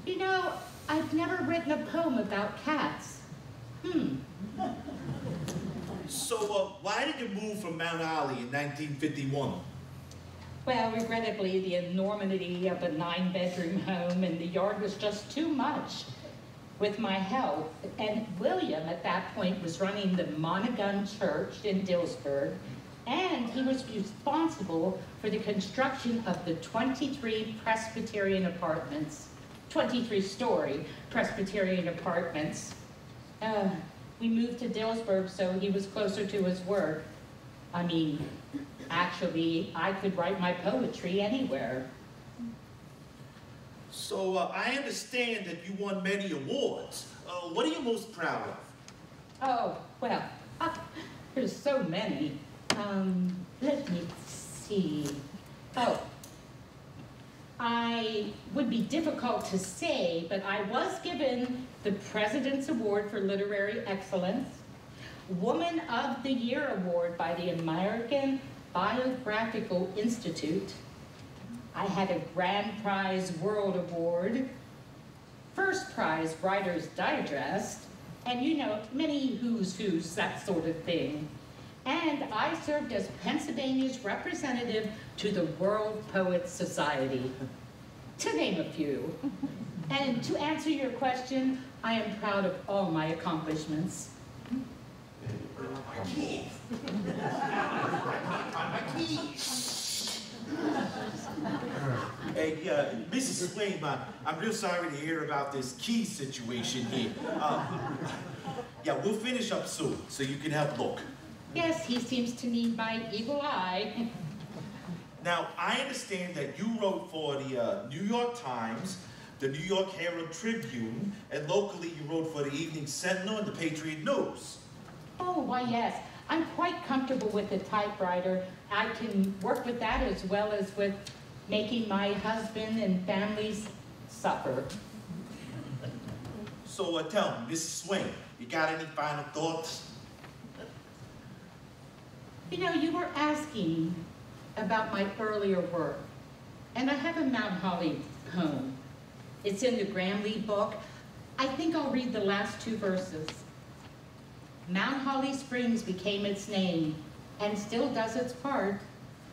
You know, I've never written a poem about cats. So, why did you move from Mount Holly in 1951? Well, regrettably, the enormity of a 9-bedroom home and the yard was just too much with my health. And William, at that point, was running the Monaghan Church in Dillsburg, and he was responsible for the construction of the 23 Presbyterian apartments, 23-story Presbyterian apartments. We moved to Dillsburg so he was closer to his work. I mean, actually, I could write my poetry anywhere. So, I understand that you won many awards. What are you most proud of? Oh, well, there's so many. Let me see. Oh, I would be difficult to say, but I was given the President's Award for Literary Excellence, Woman of the Year Award by the American Biographical Institute. I had a Grand Prize World Award, First Prize Writer's Digest, and you know, many who's who's, that sort of thing. And I served as Pennsylvania's representative to the World Poets Society, to name a few. And to answer your question, I am proud of all my accomplishments. My keys. My keys. Hey, Mrs. Swain, I'm real sorry to hear about this key situation here. Yeah, we'll finish up soon, so you can help look. Yes, he seems to need my eagle eye. Now, I understand that you wrote for the New York Times, the New York Herald Tribune, and locally you wrote for the Evening Sentinel and the Patriot News. Oh, why yes. I'm quite comfortable with the typewriter. I can work with that as well as with making my husband and families suffer. So tell me, Mrs. Swain, you got any final thoughts? You know, you were asking about my earlier work, and I have a Mount Holly poem. It's in the Gramley book. I think I'll read the last 2 verses. Mount Holly Springs became its name, and still does its part,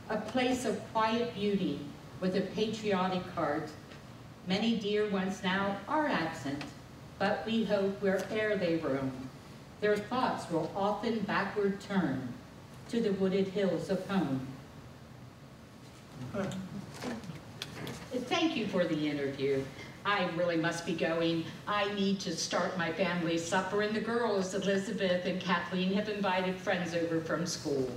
a place of quiet beauty with a patriotic heart. Many dear ones now are absent, but we hope where'er they roam, their thoughts will often backward turn to the wooded hills of home. Thank you for the interview. I really must be going. I need to start my family supper, and the girls, Elizabeth and Kathleen, have invited friends over from school.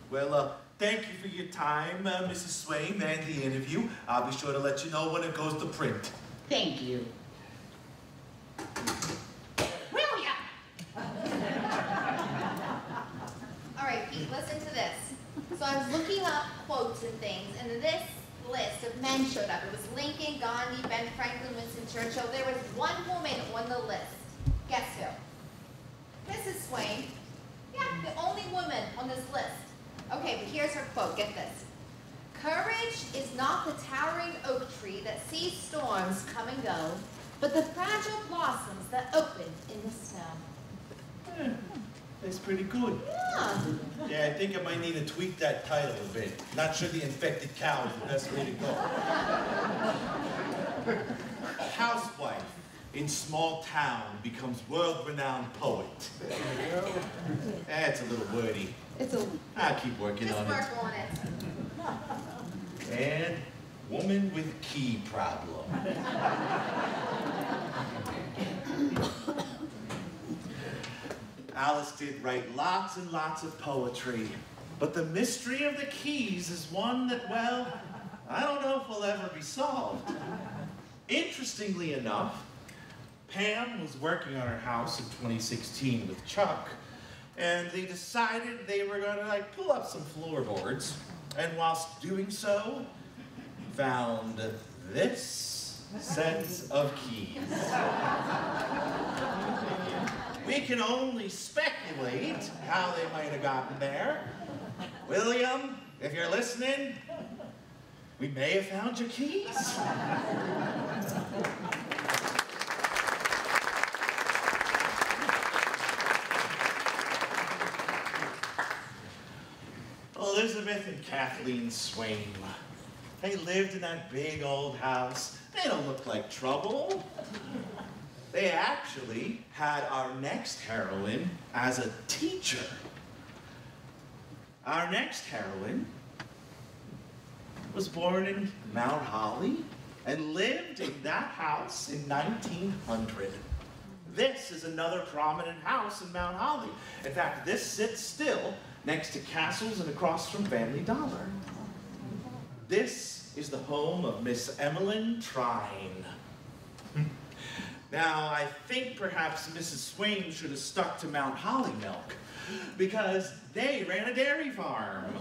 Well, thank you for your time, Mrs. Swain, and the interview. I'll be sure to let you know when it goes to print. Thank you. All right, Pete, listen to this. So I was looking up quotes and things, and this list of men showed up. It was Lincoln, Gandhi, Ben Franklin, Winston Churchill. There was one woman on the list. Guess who? Mrs. Swain. Yeah, the only woman on this list. Okay, but here's her quote. Get this. Courage is not the towering oak tree that sees storms come and go, but the fragile blossoms that open in the snow. That's pretty good. Yeah. Yeah, I think I might need to tweak that title a bit. Not sure the infected cow is the best way to go. Housewife in small town becomes world-renowned poet. That's a little wordy. I'll keep working on it. Just work on it. And woman with key problem. Alice did write lots and lots of poetry, but the mystery of the keys is one that, well, I don't know if will ever be solved. Interestingly enough, Pam was working on her house in 2016 with Chuck, and they decided they were going to pull up some floorboards, and whilst doing so, found this set of keys. We can only speculate how they might have gotten there. William, if you're listening, we may have found your keys. Elizabeth and Kathleen Swain. They lived in that big old house. They don't look like trouble. They actually had our next heroine as a teacher. Our next heroine was born in Mount Holly and lived in that house in 1900. This is another prominent house in Mount Holly. In fact, this sits still next to Castle's and across from Family Dollar. This is the home of Miss Emmeline Trine. Now, I think perhaps Mrs. Swain should have stuck to Mount Holly milk because they ran a dairy farm,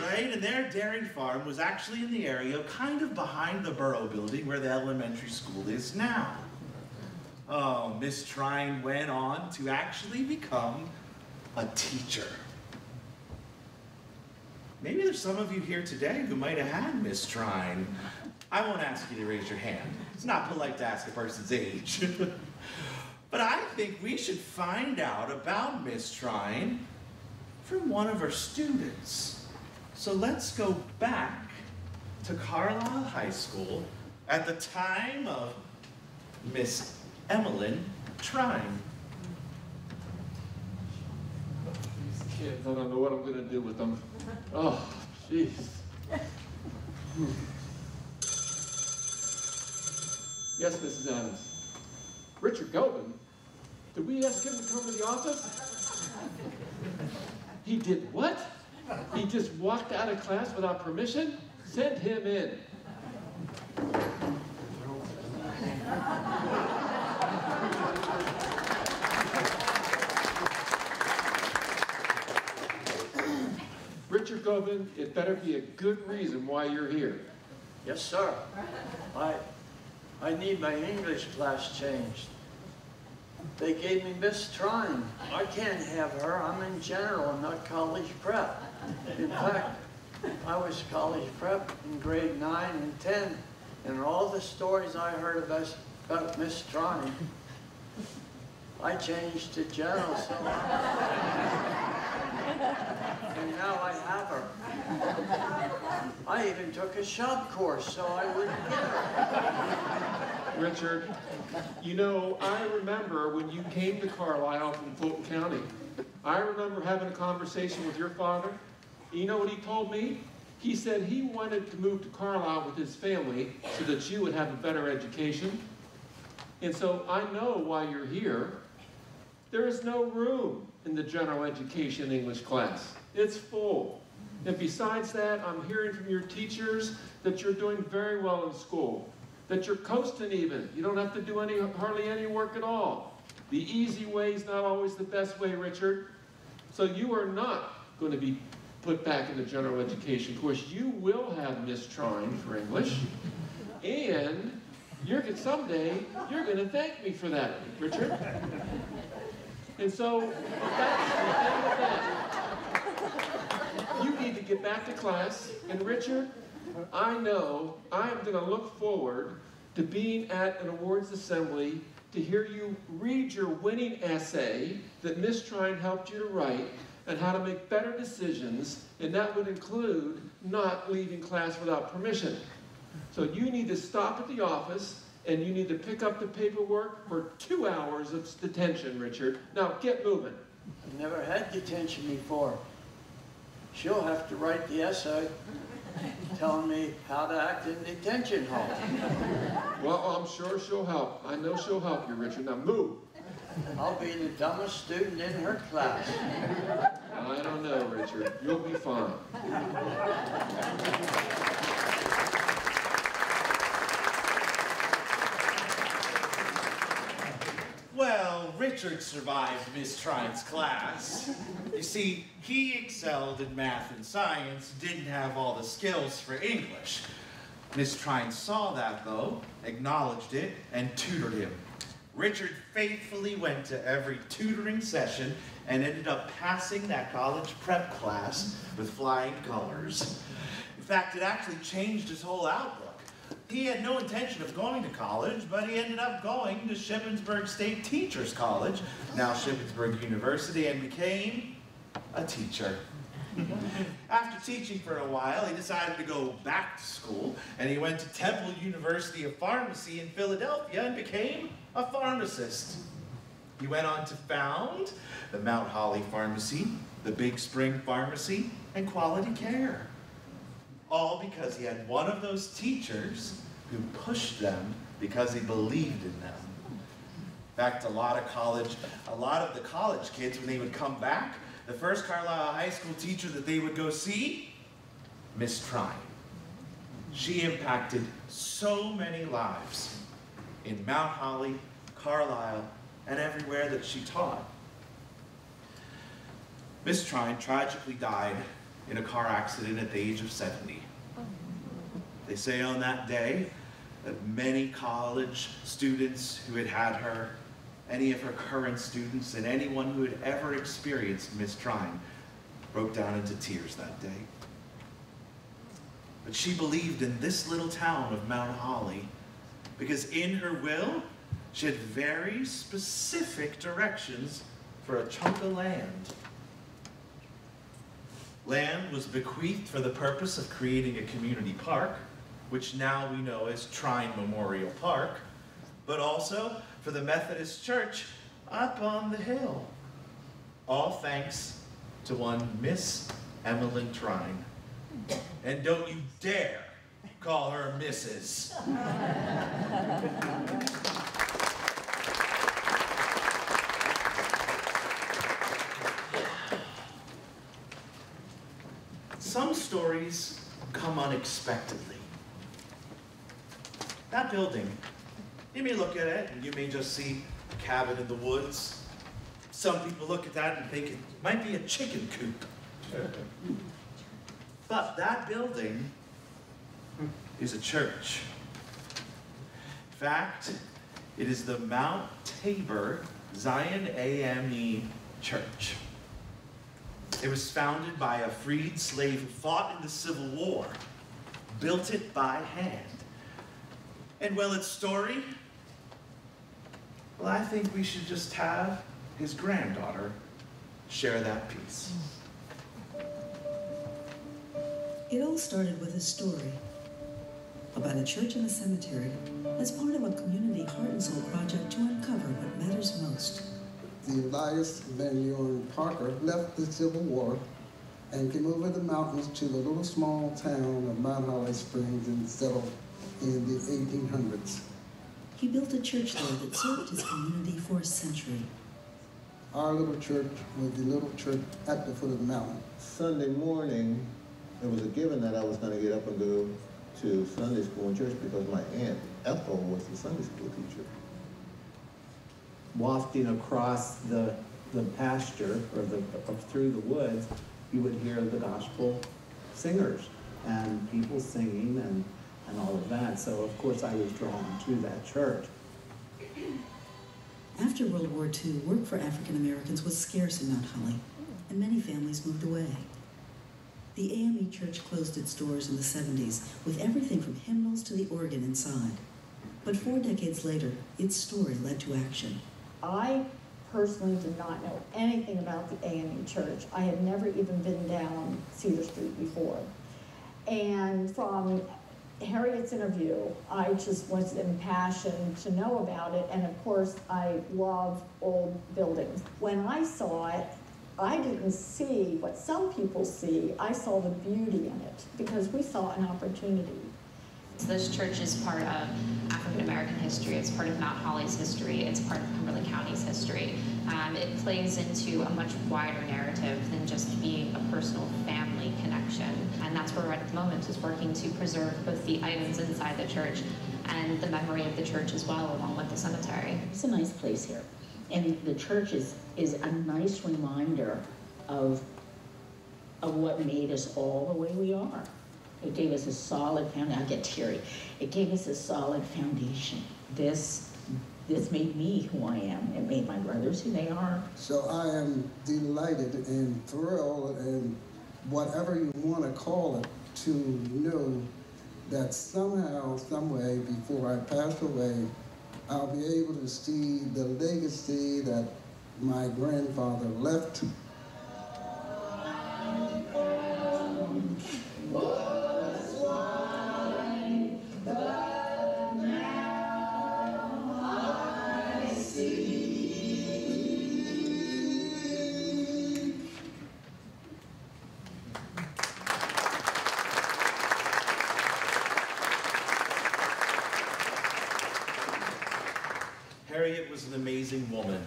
right? And their dairy farm was actually in the area kind of behind the Borough building where the elementary school is now. Oh, Miss Trine went on to actually become a teacher. Maybe there's some of you here today who might have had Miss Trine. I won't ask you to raise your hand. It's not polite to ask a person's age. But I think we should find out about Miss Trine from one of her students. So let's go back to Carlisle High School at the time of Miss Emmeline Trine. These kids, I don't know what I'm going to do with them. Oh, jeez. Yes, Mrs. Adams. Richard Gobin? Did we ask him to come to the office? He did what? He just walked out of class without permission? Send him in. Richard Gobin, it better be a good reason why you're here. Yes, sir. I need my English class changed. They gave me Miss Trine. I can't have her. I'm in general and not college prep. In fact, I was college prep in grade 9 and 10, and all the stories I heard about Miss Trine, I changed to general, so and now I have her. I even took a shop course so I wouldn't get her. Richard, you know, I remember when you came to Carlisle from Fulton County. I remember having a conversation with your father. You know what he told me? He said he wanted to move to Carlisle with his family so that you would have a better education. And so I know why you're here. There is no room in the general education English class. It's full. And besides that, I'm hearing from your teachers that you're doing very well in school, that you're coasting even. You don't have to do hardly any work at all. The easy way is not always the best way, Richard. So you are not going to be put back in the general education course. You will have Miss Trine for English, and someday you're going to thank me for that, Richard. And so that's the end of that. You need to get back to class, and Richard, I know I am going to look forward to being at an awards assembly to hear you read your winning essay that Miss Trine helped you to write and how to make better decisions, and that would include not leaving class without permission. So you need to stop at the office and you need to pick up the paperwork for 2 hours of detention, Richard. Now get moving. I've never had detention before. She'll have to write the essay telling me how to act in detention hall. Well, I'm sure she'll help. I know she'll help you, Richard. Now move. I'll be the dumbest student in her class. I don't know, Richard. You'll be fine. Well, Richard survived Miss Trine's class. You see, he excelled in math and science, didn't have all the skills for English. Miss Trine saw that, though, acknowledged it, and tutored him. Richard faithfully went to every tutoring session and ended up passing that college prep class with flying colors. In fact, it actually changed his whole outlook. He had no intention of going to college, but he ended up going to Shippensburg State Teachers College, now Shippensburg University, and became a teacher. After teaching for a while, he decided to go back to school, and he went to Temple University of Pharmacy in Philadelphia and became a pharmacist. He went on to found the Mount Holly Pharmacy, the Big Spring Pharmacy, and Quality Care. All because he had one of those teachers who pushed them because he believed in them. In fact, a lot of the college kids, when they would come back, the first Carlisle High School teacher that they would go see, Miss Trine. She impacted so many lives in Mount Holly, Carlisle, and everywhere that she taught. Miss Trine tragically died in a car accident at the age of 70. They say on that day that many college students who had had her, any of her current students, and anyone who had ever experienced Miss Trine broke down into tears that day. But she believed in this little town of Mount Holly because in her will, she had very specific directions for a chunk of land. Land was bequeathed for the purpose of creating a community park, which now we know as Trine Memorial Park, but also for the Methodist Church up on the hill. All thanks to one Miss Emmeline Trine. And don't you dare call her Mrs. Some stories come unexpectedly. That building, you may look at it and you may just see a cabin in the woods. Some people look at that and think it might be a chicken coop. But that building is a church. In fact, it is the Mount Tabor Zion AME Church. It was founded by a freed slave who fought in the Civil War, built it by hand. And well, its story, well, I think we should just have his granddaughter share that piece. It all started with a story about a church and a cemetery as part of a community heart and soul project to uncover what matters most. The Elias Van Parker left the Civil War and came over the mountains to the little small town of Mount Holly Springs and settled in the 1800s. He built a church there that served his community for a century. Our little church was the little church at the foot of the mountain. Sunday morning, it was a given that I was going to get up and go to Sunday school and church because my Aunt Ethel was the Sunday school teacher. Wafting across the pasture or through the woods, you would hear the gospel singers and people singing and all of that. So of course I was drawn to that church. After World War II, work for African Americans was scarce in Mount Holly, and many families moved away. The AME Church closed its doors in the 70s with everything from hymnals to the organ inside. But 4 decades later, its story led to action. I personally did not know anything about the AME Church. I had never even been down Cedar Street before. And from Harriet's interview, I just was impassioned to know about it, and of course, I love old buildings. When I saw it, I didn't see what some people see. I saw the beauty in it because we saw an opportunity. This church is part of African American history, it's part of Mount Holly's history, it's part of Cumberland County's history. It plays into a much wider narrative than just being a personal family connection. And that's where we're at the moment, is working to preserve both the items inside the church and the memory of the church as well, along with the cemetery. It's a nice place here. And the church is a nice reminder of what made us all the way we are. It gave us a solid foundation. I get teary. It gave us a solid foundation. This made me who I am. It made my brothers who they are. So I am delighted and thrilled, and whatever you want to call it, to know that somehow, some way, before I pass away, I'll be able to see the legacy that my grandfather left. Harriet was an amazing woman.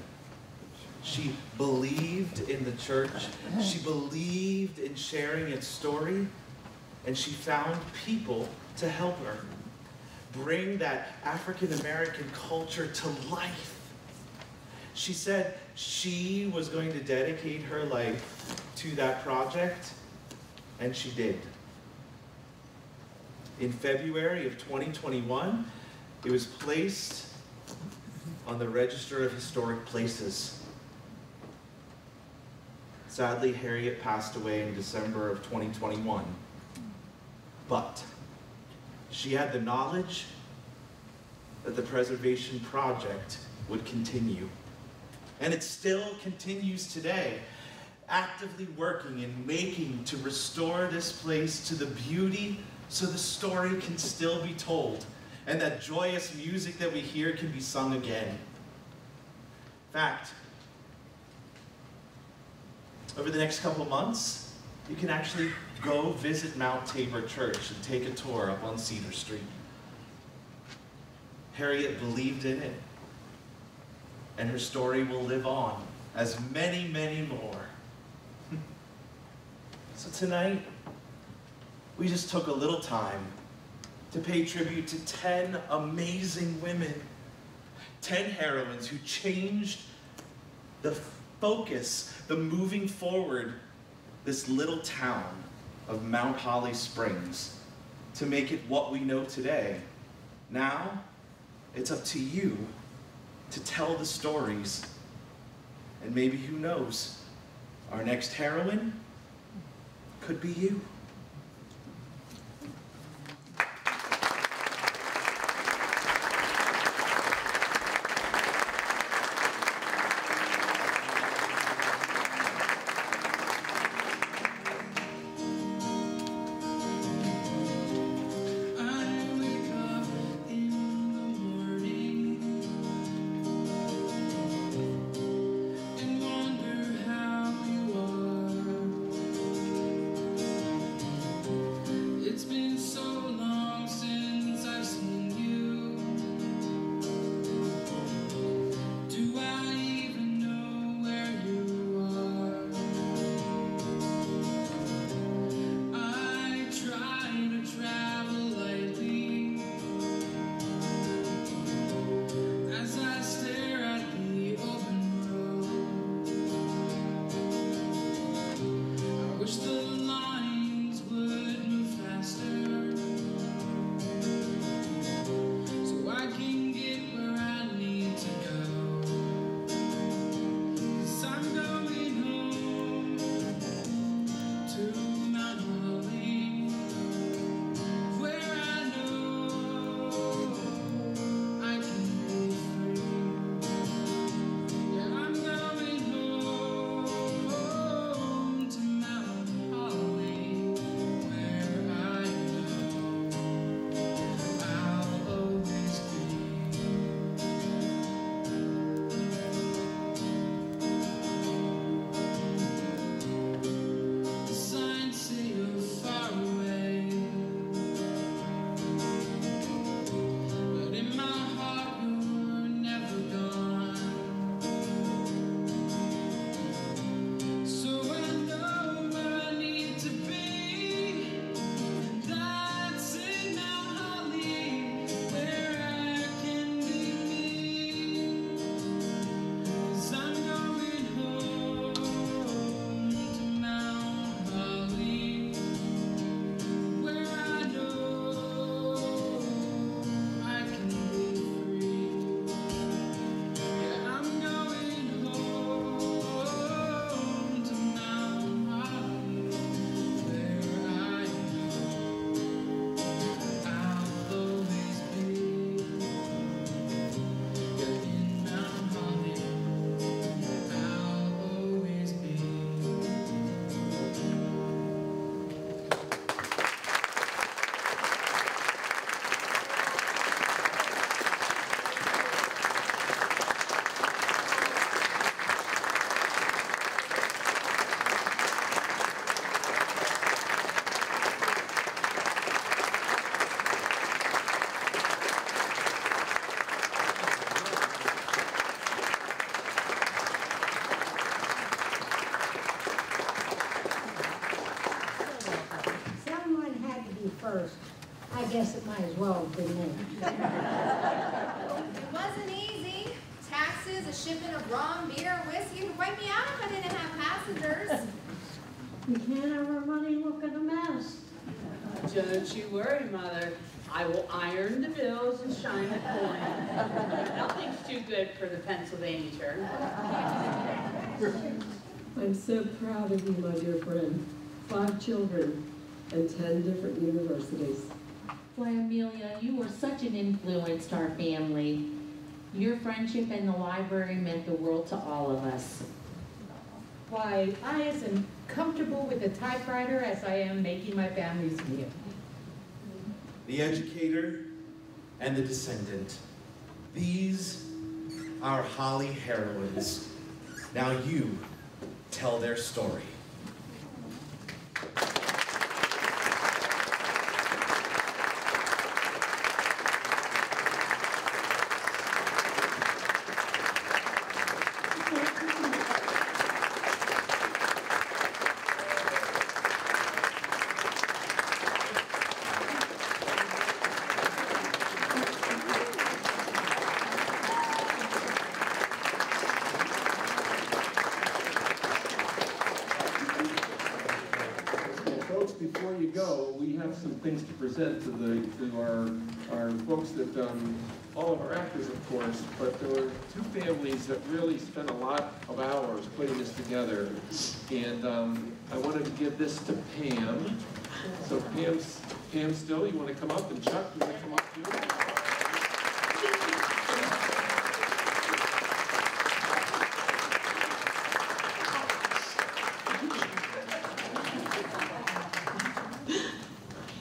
She believed in the church, she believed in sharing its story, and she found people to help her bring that African American culture to life. She said she was going to dedicate her life to that project, and she did. In February of 2021, it was placed on the Register of Historic Places. Sadly, Harriet passed away in December of 2021. But she had the knowledge that the preservation project would continue. And it still continues today, actively working and making to restore this place to the beauty so the story can still be told, and that joyous music that we hear can be sung again. In fact, over the next couple months, you can actually go visit Mount Tabor Church and take a tour up on Cedar Street. Harriet believed in it, and her story will live on as many, many more. So tonight, we just took a little time to pay tribute to 10 amazing women, 10 heroines who changed the focus, the moving forward, this little town of Mount Holly Springs to make it what we know today. Now, it's up to you to tell the stories. And maybe, who knows, our next heroine could be you. first. I guess it might as well have been me. It wasn't easy. Taxes, a shipment of rum, beer, whiskey would wipe me out if I didn't have passengers. You can't have our money look at a mess. Don't you worry, Mother. I will iron the bills and shine the coin. Nothing's too good for the Pennsylvania Turnpike. I'm so proud of you, my dear friend. 5 children and 10 different universities. Why, Amelia, you were such an influence to our family. Your friendship and the library meant the world to all of us. Why, I as comfortable with a typewriter as I am making my family's meal. The educator and the descendant. These are Holly heroines. Now you tell their story. Before you go, we have some things to present to our folks that all of our actors, of course, but there were 2 families that really spent a lot of hours putting this together, and I wanted to give this to Pam. So Pam Still, you want to come up, and Chuck, you want to come up too?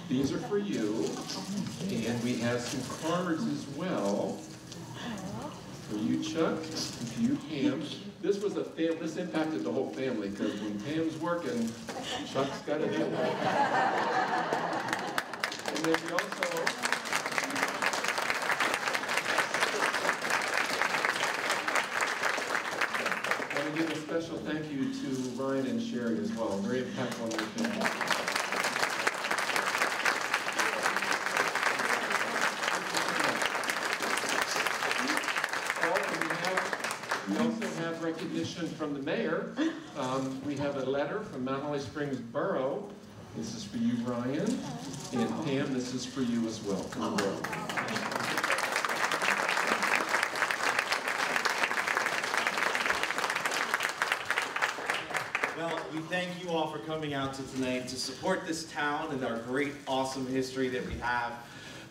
These are for you, and we have some cards as well for you, Chuck, and for you, Pam. This was this impacted the whole family, because when Pam's working, Chuck's got to do it. And then we also want to give a special thank you to Ryan and Sherry as well. Very impactful on their family. We also have recognition from the mayor. We have a letter from Mount Holly Springs Borough. This is for you, Ryan. And Pam, this is for you as well. Come on, Borough. Well, we thank you all for coming out to tonight to support this town and our great, awesome history that we have.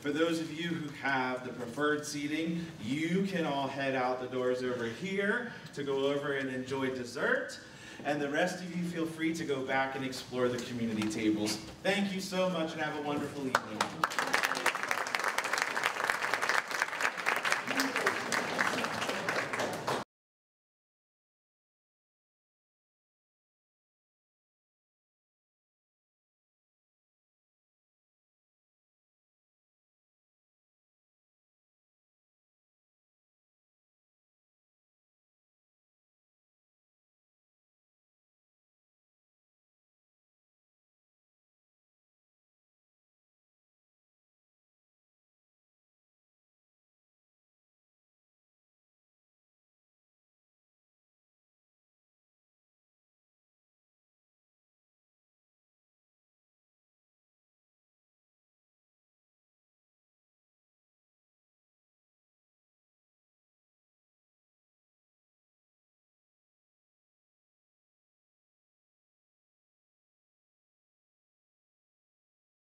For those of you who have the preferred seating, you can all head out the doors over here to go over and enjoy dessert. And the rest of you feel free to go back and explore the community tables. Thank you so much and have a wonderful evening.